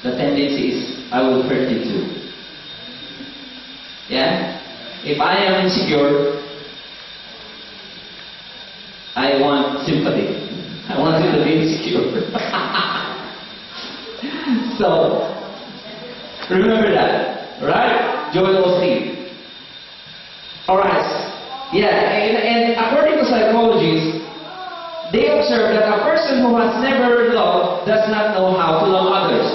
the tendency is I will hurt you too. Yeah? If I am insecure, I want sympathy. I want you to be insecure. So, remember that. Right? Joel Osteen. Alright. Yeah, and according to psychologists, they observed that a person who has never loved does not know how to love others.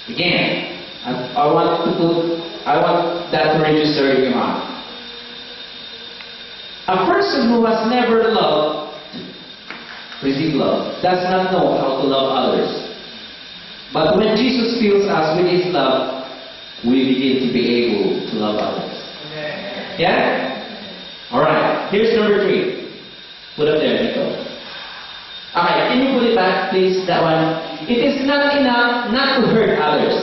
Again, I want that to register in your mind. A person who has never loved, received love, does not know how to love others. But when Jesus fills us with His love, we begin to be able to love others. Yeah? Alright, here's number 3. Put up there, Nico. Okay, can you put it back, please? That one. It is not enough not to hurt others.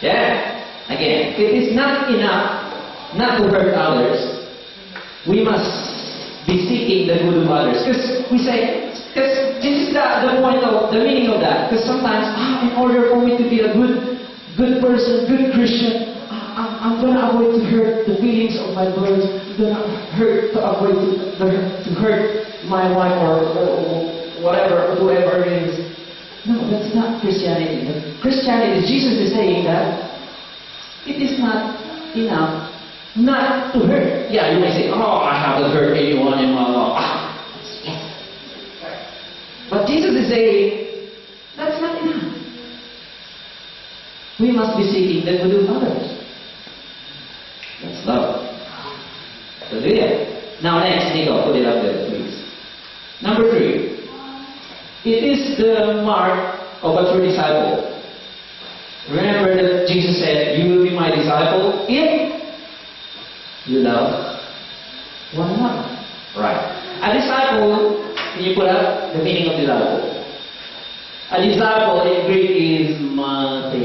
Yeah? Again, it is not enough not to hurt others. We must be seeking the good of others. Because we say, because this is the point of, the meaning of that. Because sometimes, in order for me to be a good person, good Christian, I'm going to avoid to hurt the feelings of my brothers. I'm going to avoid to hurt my wife or whatever, whoever it is. No, that's not Christianity. Christianity, Jesus is saying that it is not enough not to hurt. Yeah, you may say, oh, I haven't hurt anyone in my life. Yes. But Jesus is saying, that's not enough. We must be seeking the good of others. That's love. Hallelujah. Now next, Nico, put it up there, please. Number 3. It is the mark of a true disciple. Remember that Jesus said, you will be my disciple if you love one another. Right. A disciple, can you put up the meaning of disciple? A disciple in Greek is mathaites.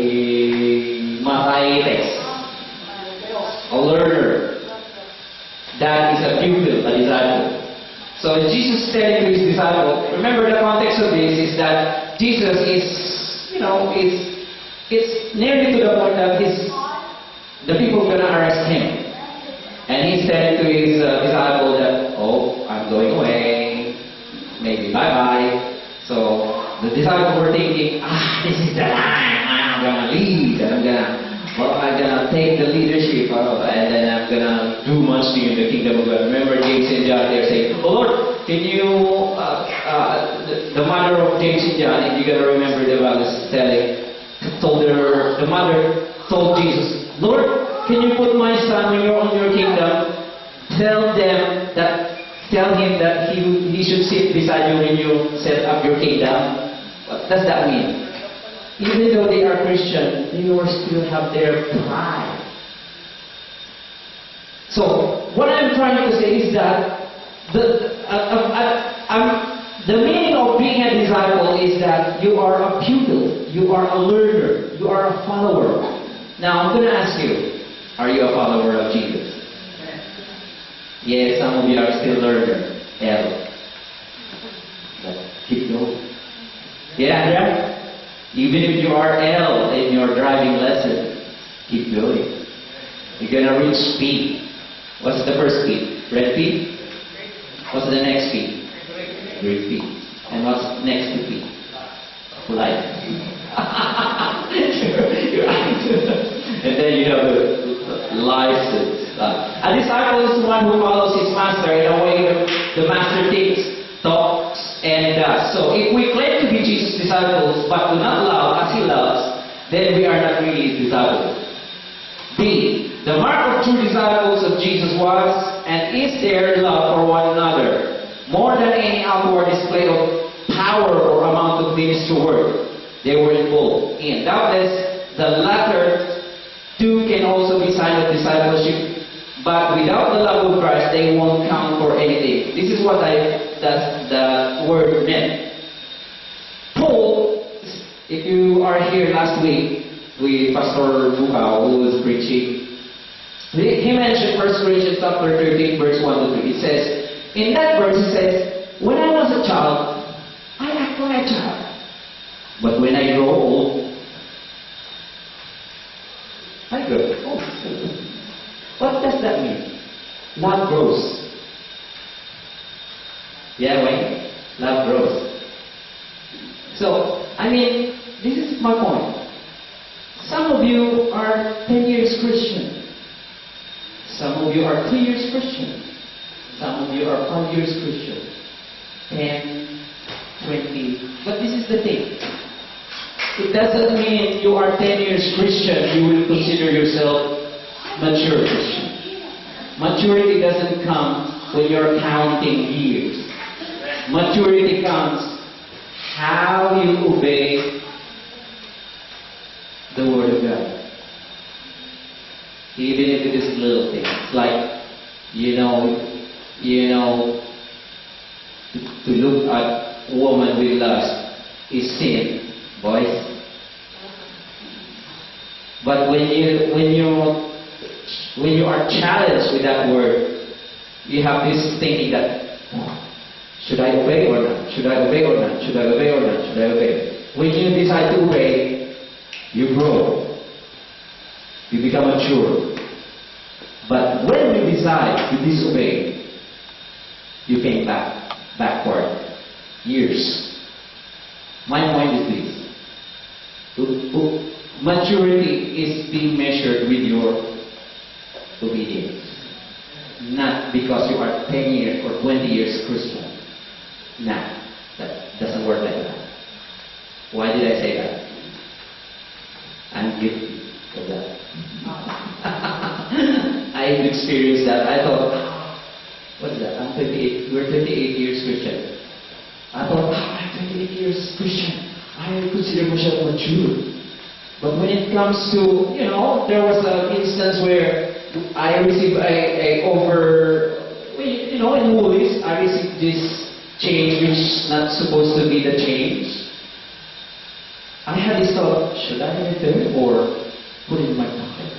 A learner. That is a pupil, a disciple. So Jesus telling to his disciple, remember the context of this is that Jesus is, it's nearly to the point that the people are going to arrest him. And he's telling to his disciple that, oh, I'm going away, maybe bye-bye. So the disciples were thinking, this is the time, I'm going to lead, and I'm gonna take the leadership, and then I'm gonna do much to you in the kingdom of God. Remember James and John, they're saying, oh Lord, can you, the mother of James and John, if you're gonna remember the Bible is telling, the mother told Jesus, Lord, can you put my son when you're on your kingdom, tell him that he should sit beside you when you set up your kingdom. What does that mean? Even though they are Christian, they will still have their pride. So, what I'm trying to say is that the meaning of being a disciple is that you are a pupil, you are a learner, you are a follower. Now, I'm going to ask you, are you a follower of Jesus? Yes, some of you are still learner. But keep going. Yeah, Andrea? Even if you are L in your driving lesson, keep going. You're going to reach speed. What's the first speed? Red speed? What's the next speed? Green speed. And what's next to speed? Light. And then you have the license. A disciple is one who follows his master in a way the master thinks, talks, and does. So if we claim to be Jesus' disciples but do not love as he loves, then we are not really his disciples. B. The mark of true disciples of Jesus was and is their love for one another, more than any outward display of power or amount of ministry work they were involved in. Doubtless, the latter two can also be signs of discipleship, but without the love of Christ, they won't count for anything. This is what the word meant. Paul, if you are here last week with Pastor Buhao, who was preaching, he mentioned 1 Corinthians chapter 13, verse 1 to 3. It says, in that verse it says, when I was a child, I act like a child. But when I grow old, I grow old. What does that mean? Love grows. Yeah, Wayne? Love grows. So, this is my point. Some of you are 10 years Christian. Some of you are 2 years Christian. Some of you are 5 years Christian, 10, 20. But this is the thing. It doesn't mean you are 10 years Christian, you will consider yourself mature Christian. Maturity doesn't come when you're counting years. Maturity comes how you obey the Word of God. Even if it is little things, like, to look at a woman with lust is sin, boys. But when you are challenged with that word, you have this thinking that, should I obey or not? Should I obey or not? Should I obey or not? Should I obey? When you decide to obey, you grow. You become mature. But when you decide to disobey, you came backward. Years. My point is this. Maturity is being measured with your obedience. Not because you are 10 years or 20 years Christian. Nah, that doesn't work like that. Why did I say that? I'm guilty of that. I've experienced that. I thought, what is that? I'm 28. We're 28 years Christian. I thought, I'm 28 years Christian. I consider myself mature. But when it comes to, there was an instance where I received in Woolies, I received this change which is not supposed to be the change. I had this thought, should I return it or put it in my pocket?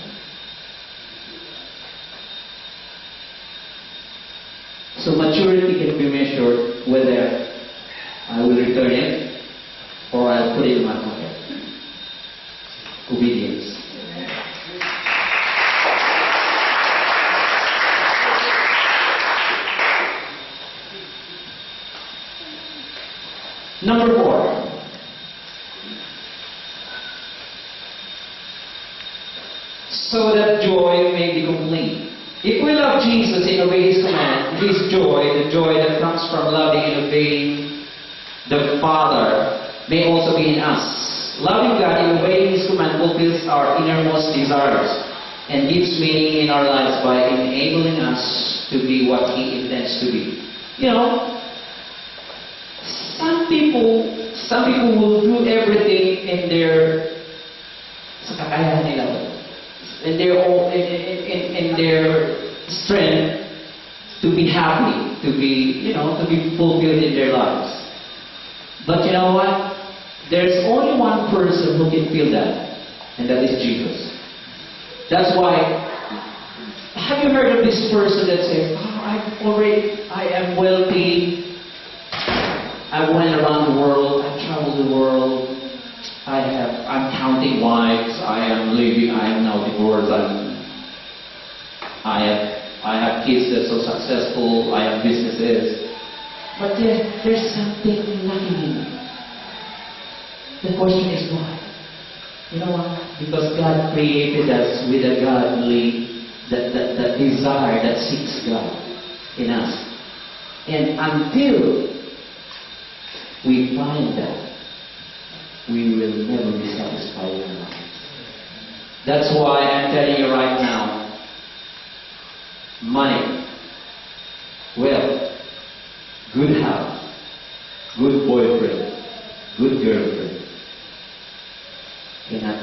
So maturity can be measured whether I will return it or I'll put it in my pocket. Obedience. Number 4. So that joy may be complete. If we love Jesus and obey His command, His joy, the joy that comes from loving and obeying the Father, may also be in us. Loving God and obeying His command fulfills our innermost desires and gives meaning in our lives by enabling us to be what He intends to be. Some people will do everything in their in their strength to be happy, to be fulfilled in their lives. But you know what? There's only one person who can feel that, and that is Jesus. That's why, have you heard of this person that says, I am wealthy, I went around the world, I traveled the world, I'm counting wives, I am now divorced, I have kids that are so successful, I have businesses. But there's something lacking in me. The question is why? You know what? Because God created us with a godly, that desire that seeks God in us. And until we find that, we will never be satisfied in our life. That's why I'm telling you right now, money, wealth, good house, good boyfriend, good girlfriend cannot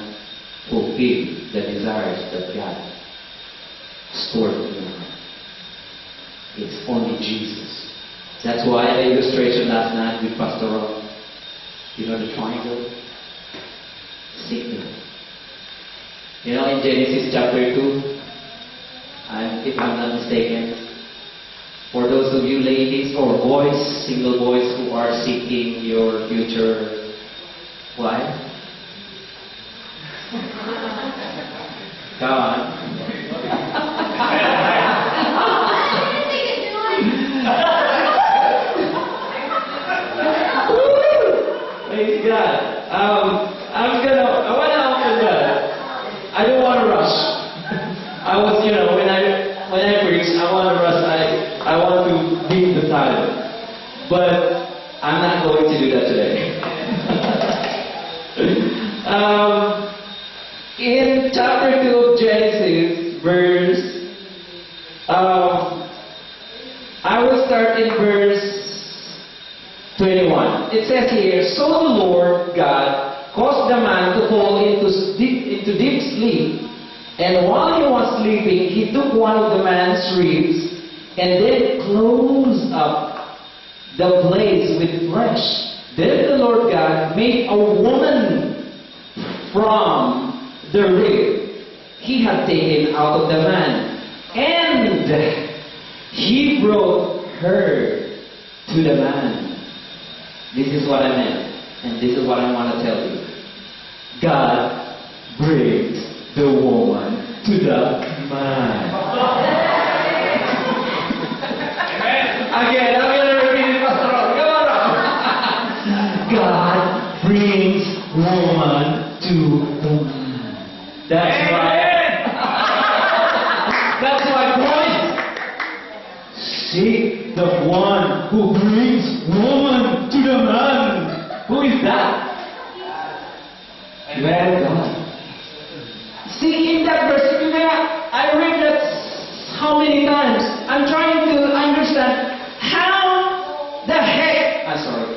fulfill the desires that God stored in your heart. It's only Jesus. That's why the illustration last night with Pastor Rob, the triangle? Signal. In Genesis chapter 2, if I'm not mistaken, for those of you ladies or boys, single boys who are seeking your future wife, come on. Praise God. I want to open that. I don't want to rush. I was, when I preach, I want to rush. I want to In chapter 2 of Genesis, I will start in verse 21. It says here, "So the Lord God caused the man to fall into deep sleep, and while he was sleeping, he took one of the man's ribs and then closed up the place with flesh. Then the Lord God made a woman from the rib he had taken out of the man, and he brought her to the man." This is what I meant, and this is what I want to tell you. God brings the woman to the man. Again, I'm going to repeat it, Pastor Ron. Come on, Ron. God brings woman to the man. That's right. That's my point. Seek the one who brings woman to the man. Who is that? Well, God. See, in that verse, I read that how many times? I'm trying to understand how the heck, I'm sorry,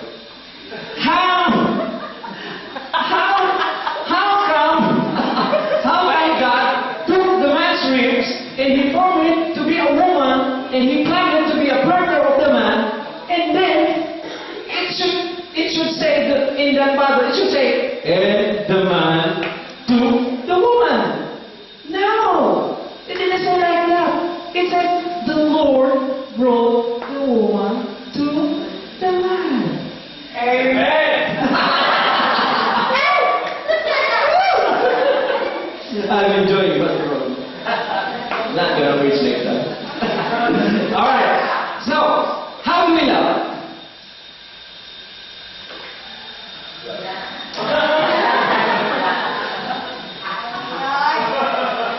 how my God took the man's ribs and he formed it to be a woman and he planned it to be a partner of the man, and then it should say that in that Bible, it should say, "And the man took the woman." No, it didn't say like that. It said the Lord brought the woman to the man. Amen. I'm enjoying Pastor Ron. Not gonna preach next time. All right. So, how do we love?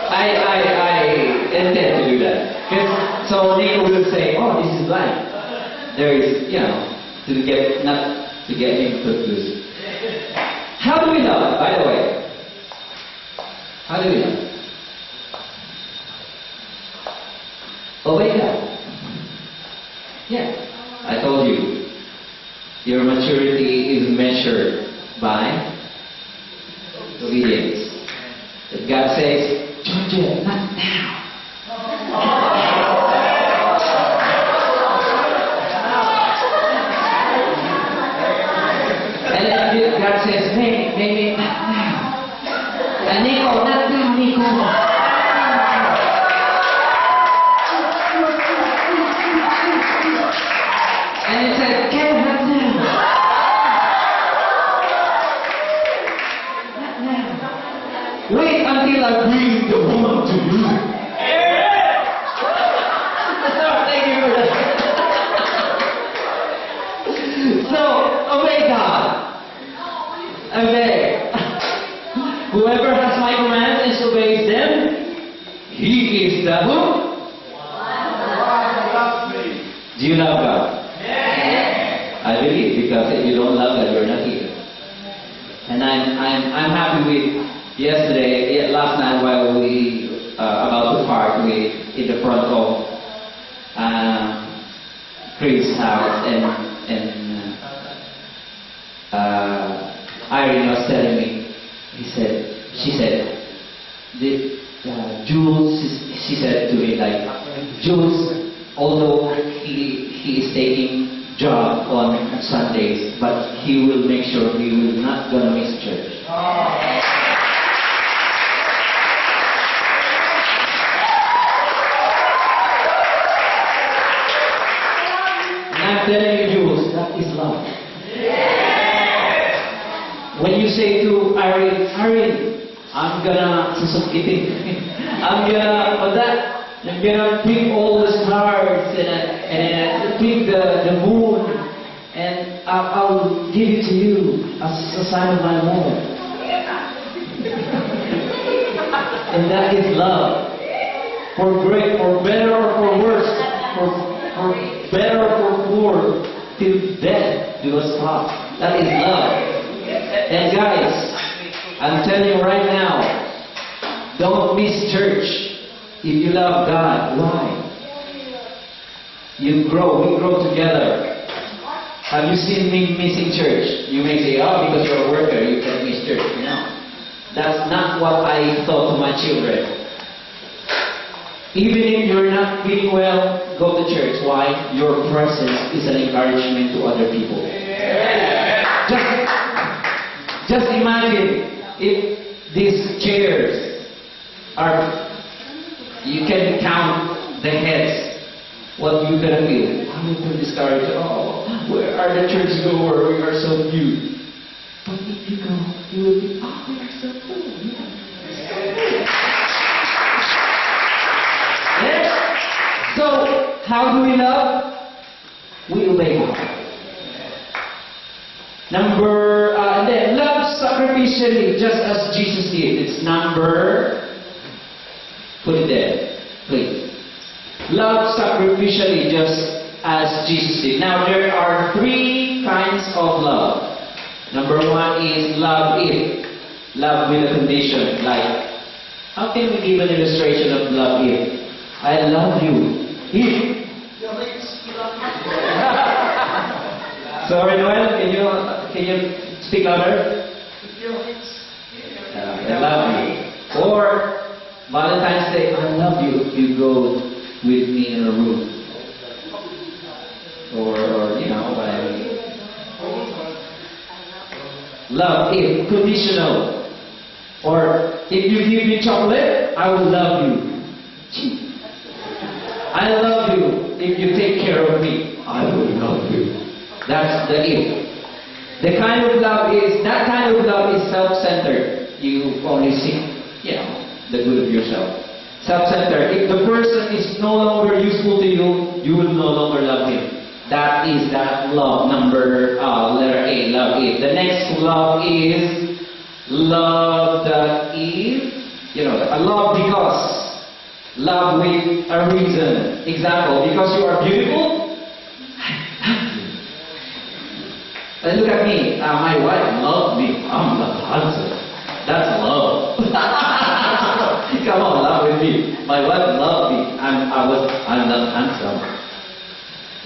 I intend to do that. So Nico will say, "Oh, this is blind." There is, not to get him confused. How do we love, by the way? How do we love? Obey God. Yeah, I told you. Your maturity is measured by obedience. If God says, "Georgia, not now." And if God says, "Maybe not now." And Nico, not now, Nico. And it says, "Ken, not now." Not now. Wait until I bring the woman to you. Thank you for that. So, obey God. Obey. Whoever has my commands and obeys them, he is the who? Do you love God? I believe, because if you don't love God, you're not here. And I'm happy with last night while we about to park in the front of Chris' house, and Irene was telling me. She said, Jules. She said to me like, "Jules, although he is taking job on Sundays, but he will make sure he will not gonna miss church." And I'm telling you, Jules, that is love. When you say to Irene, I'm gonna pick all the stars and pick the moon, and I'll give it to you as a sign of my love. And that is love. For better or for worse, for better or for poor, till death do us part. That is love. And guys, I'm telling you right now, don't miss church. If you love God, why? You grow, we grow together. Have you seen me missing church? You may say, oh, because you're a worker, you can miss church. No. That's not what I taught to my children. Even if you're not feeling well, go to church. Why? Your presence is an encouragement to other people. Just imagine if these chairs are, you can count the heads. What you gonna feel? I'm going to discourage. Oh, where are the churchgoers? We are so few. But if you go, you will be, oh, we are so few. Yes. So, how do we love? We obey God. And then love sacrificially, just as Jesus did. It's put it there, please. Love sacrificially, just as Jesus did. Now, there are 3 kinds of love. Number 1 is love if. Love with a condition. Like, how can we give an illustration of love if? I love you. If. Sorry, Noel, can you speak louder? I love you. Or Valentine's Day, I love you if you go with me in a room. Or you know what I mean. Love if conditional. Or if you give me chocolate, I will love you. I love you if you take care of me. I will love you. That's the if. That kind of love is self-centered. You only seek, the good of yourself. Self-centered. If the person is no longer useful to you, you will no longer love him. That is that love. Letter A, love if. The next love is love that is, a love because. Love with a reason. Example, because you are beautiful. And look at me. My wife loves me. I'm not handsome. That's love. Come on, love with me. My wife loves me. I'm not handsome.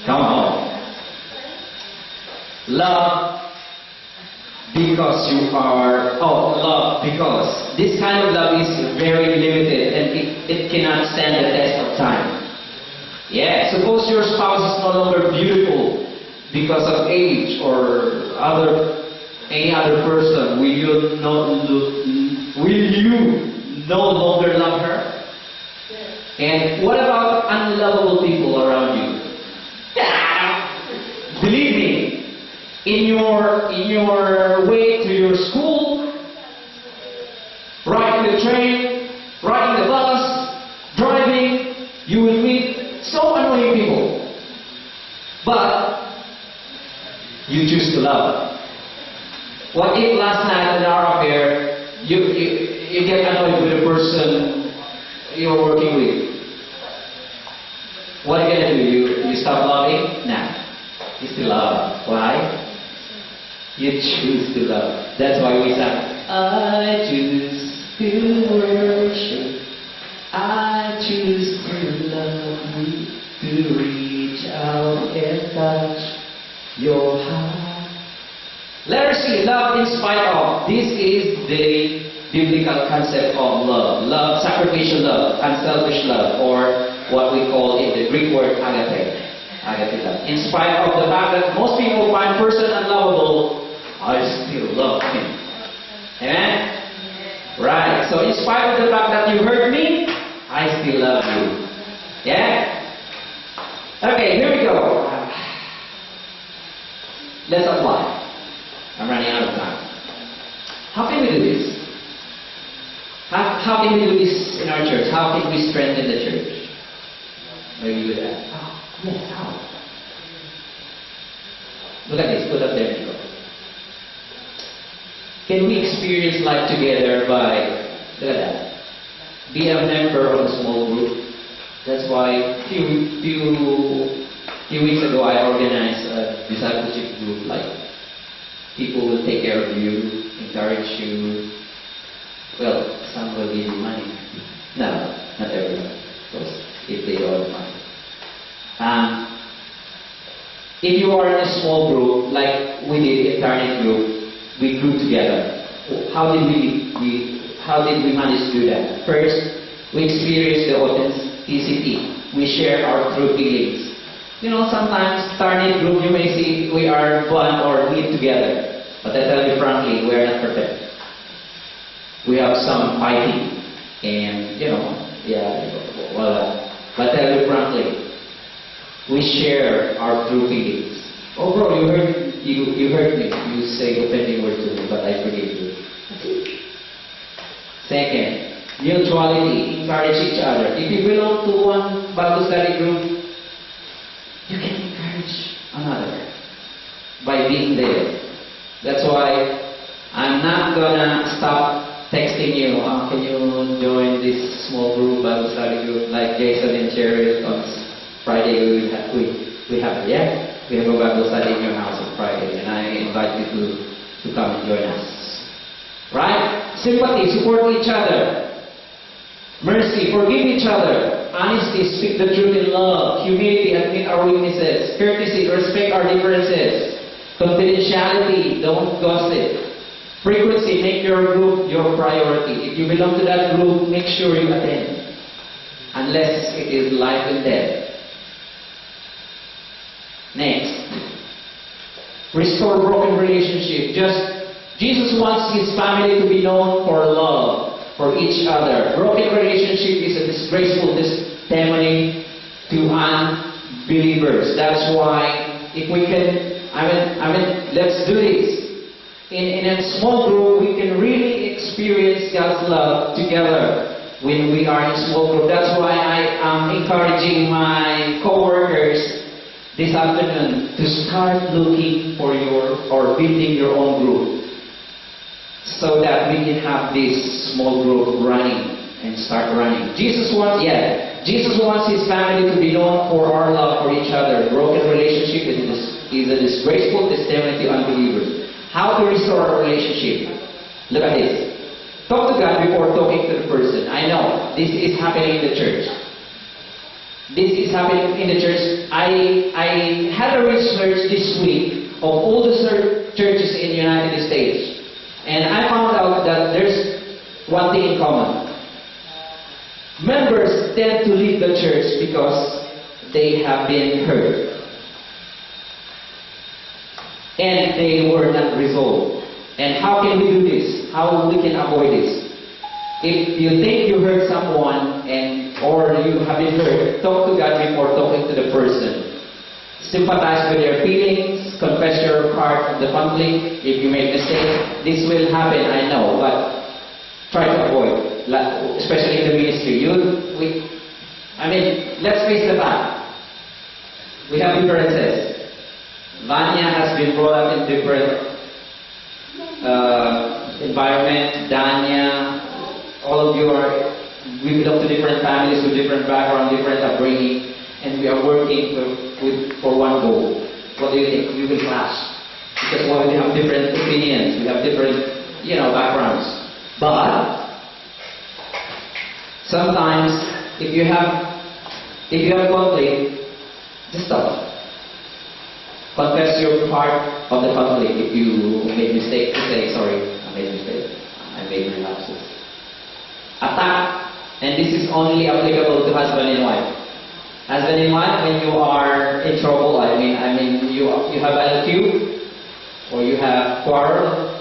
Come on. Love because you are. Love because. This kind of love is very limited and it cannot stand the test of time. Yeah, suppose your spouse is no longer beautiful because of age or any other person. Will you no longer love her? And what about unlovable people around you? Believe me, in your way to your school, riding the train, riding the bus, driving, you will meet so annoying people. But you choose to love. What if last night in our affair, you get annoyed with the person you're working with? What are you going to do? You stop loving? Nah. You still love. Why? You choose to love. That's why we sang, I choose to worship. I choose to love you, to reach out and touch your heart. Letter C, love in spite of. This is the biblical concept of love. Love, sacrificial love, unselfish love, or what we call in the Greek word agape. Agape love. In spite of the fact that most people find person unlovable, I still love him. Amen? Right. So in spite of the fact that you hurt me, I still love you. Yeah? Okay, here we go. Let's apply. I'm running out of time. How can we do this? How can we do this in our church? How can we strengthen the church? Maybe with that. Yes, how? Look at this. Put up there, Nico. Can we experience life together by, look at that, be a member of a small group? That's why a few weeks ago I organized a discipleship group. Like, people will take care of you, encourage you, Well, some will give you money. No, not everyone. Of course, if they owe money. If you are in a small group, like we did in Target Group, we grew together. How did we manage to do that? First, we experienced the authenticity. We share our true feelings. You know, sometimes Target Group, you may see we are one or live together. But I tell you frankly, we are not perfect. We have some fighting. And, you know, but I tell you frankly, we share our true feelings. Oh bro, you hurt me. You say offending words to me, but I forgive you. Second, mutuality. Encourage each other. If you belong to one Bible study group, you can encourage another by being there. That's why I'm not gonna stop texting you. Can you join this small group, Bible study group, like Jason and Cherry on Friday? We have a Bible study in your house on Friday, and I invite you to come and join us. Right? Sympathy, support each other. Mercy, forgive each other. Honesty, speak the truth in love. Humility, admit our weaknesses. Courtesy, respect our differences. Confidentiality, don't gossip. Frequency, make your group your priority. If you belong to that group, make sure you attend. Unless it is life and death. Next, restore broken relationship. Jesus wants His family to be known for love for each other. Broken relationship is a disgraceful testimony to unbelievers. That's why, if we can, let's do this. In a small group, we can really experience God's love together when we are in small group. That's why I am encouraging my co-workers this afternoon to start looking for building your own group, so that we can have this small group running and start running. Jesus wants His family to be known for our love for each other. Broken relationship is a disgraceful testimony to unbelievers. How to restore our relationship? Look at this. Talk to God before talking to the person. I know this is happening in the church. This is happening in the church. I had a research this week of all the churches in the United States. And I found out that there's one thing in common. Members tend to leave the church because they have been hurt. And they were not resolved. And how can we do this? How we can avoid this? If you think you hurt someone or you have been hurt, talk to God before talking to the person. Sympathize with their feelings, confess your part of the conflict. If you make mistakes, this will happen, I know, but try to avoid, especially in the ministry. Let's face the fact. We have differences. Vanya has been brought up in different environment. Danya, all of you we belong to different families with different background, different upbringing, and we are working for one goal. What do you think? We will clash. Because we have different opinions, we have different, backgrounds. But sometimes, if you have conflict, just stop. Confess your part of the conflict. If you made mistake, to say, sorry, I made a mistake. I made relapses. Attack, and this is only applicable to husband and wife. Husband and wife, when you are in trouble, you have an feud, or you have quarrel,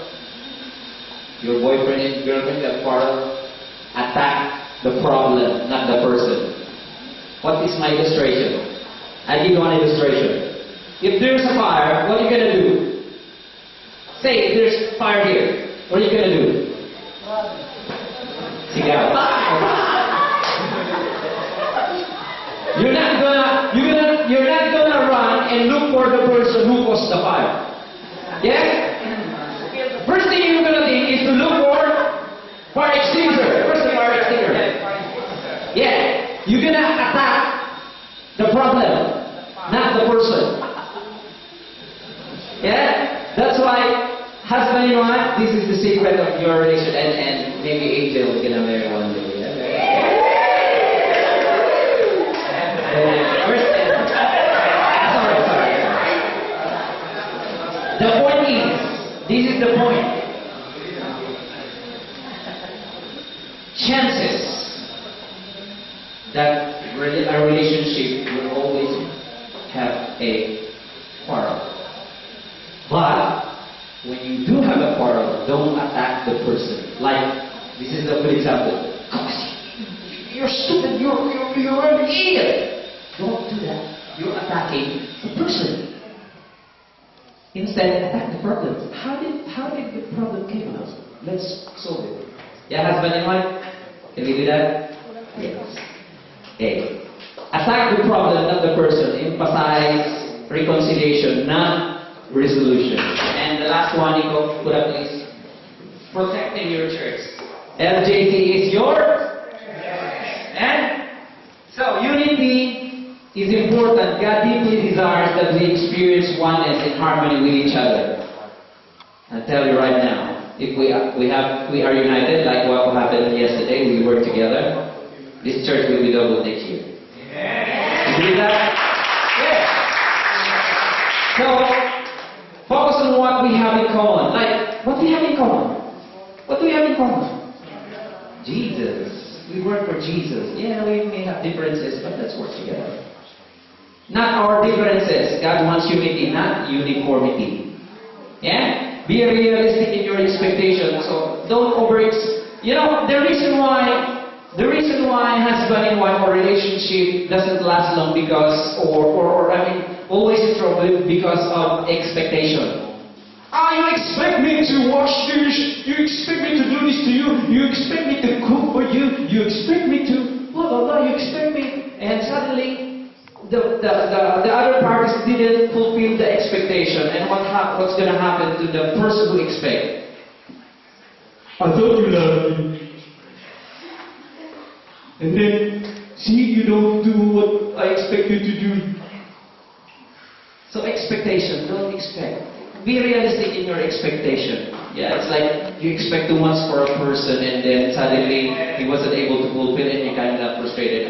your boyfriend and girlfriend have quarrel, attack the problem, not the person. What is my illustration? I give one illustration. If there's a fire, what are you going to do? Say, there's fire here. What are you going to do? Sigaw. You're not gonna run and look for the person who caused the fire. Yeah? First thing you're gonna think is to look for fire extinguisher. First thing, fire extinguisher. Yeah. You're gonna attack the problem, not the person. Yeah? That's why Husband and wife, this is the secret of your relationship, and maybe Angel is gonna marry one day. Sorry. The point is, this is the point. Chances that a relationship will always have a quarrel. But when you do have a quarrel, don't attack the person. Like, this is a good example. You're stupid, you're an idiot. Don't do that. You're attacking the person. Instead, attack the problem. How did the problem came about? Let's solve it. Yeah, husband and wife? Can we do that? Yes. Okay. Attack the problem, not the person. Emphasize reconciliation, not resolution. And the last one, Nico, put up is protecting your church. LJT is your and so unity is important. God deeply desires that we experience oneness and harmony with each other. I'll tell you right now, if we are united, like what happened yesterday, we work together, this church will be double next year. You believe that? Yeah. So, focus on what we have in common. Like, what do we have in common? What do we have in common? Jesus. We work for Jesus. Yeah, we may have differences, but let's work together. Not our differences. God wants unity, not uniformity. Yeah? Be realistic in your expectations. So don't you know, the reason why husband and wife or relationship doesn't last long because, always in trouble because of expectation. You expect me to wash dish, you expect me to do this to you, you expect me to cook for you, you expect me to blah blah blah, you expect me, and suddenly the other parties didn't fulfill the expectation, and what's gonna happen to the person who expects? I thought you loved me. And then, see, you don't do what I expect you to do. So expectation, don't expect. Be realistic in your expectation. Yeah, it's like you expect too much for a person and then suddenly he wasn't able to fulfill it and you kind of frustrated.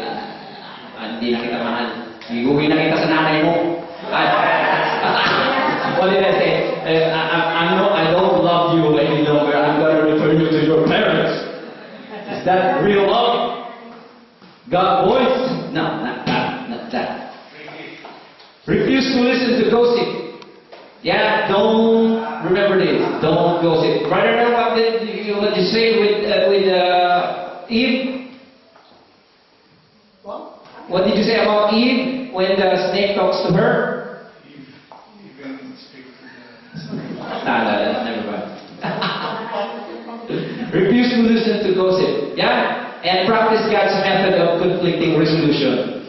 Hindi na kita mahal. Iguwi na kita sa nanay mo. What did I say? I don't love you any longer. I'm going to return you to your parents. Is that real love? God voice? No, not that. Refuse to listen to gossip. Yeah, remember this. Don't gossip. Brother, what did you say with Eve? What did you say about Eve when the snake talks to her? Never mind. Refuse to listen to gossip. Yeah? And practice God's method of conflicting resolution.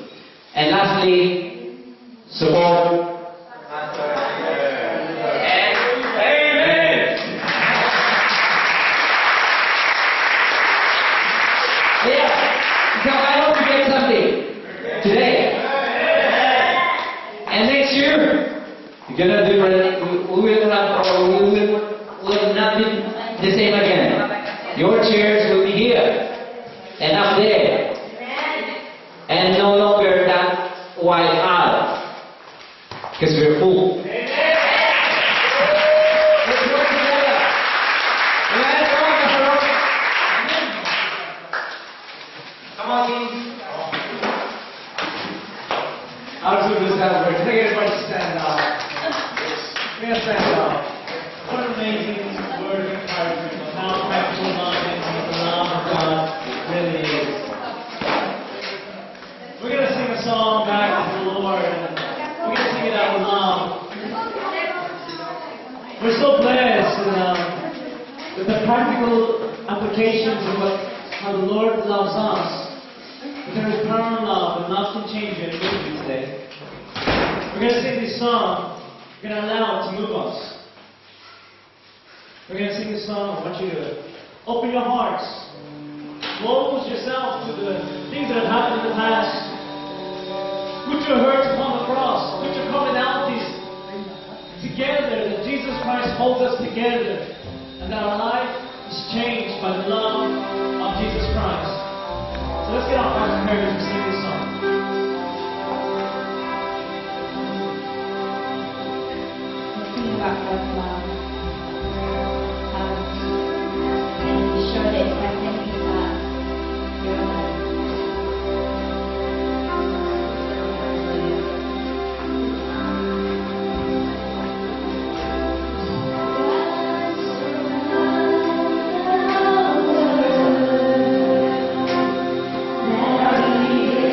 And lastly, support. Amen. Yeah. So I hope you get something today. And next year, you're gonna do it. We will not be the same again. Your chairs will be here. And up there. And no longer that wide aisle. Because we're full. Let's work together. Amen. Come on, team. I'll do this out. Can I get everybody to stand up? We're going to stand up. What an amazing word of encouragement of how practical love is and the love of God really is. We're going to sing a song back to the Lord, and we're going to sing it out of love. We're so blessed with the practical applications of how the Lord loves us. There is power in love, and love can change you in a movie today. We're going to sing this song. We're going to allow it to move us. We're going to sing this song. I want you to open your hearts. Close yourself to the things that have happened in the past. Put your hurts upon the cross. Put your commonalities together that Jesus Christ holds us together, and that our life is changed by the love of Jesus Christ. So let's get off our courage and sing this song. Sing about God's love. And be sure that it's like any your life. That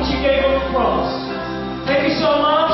she gave on the cross. Thank you so much.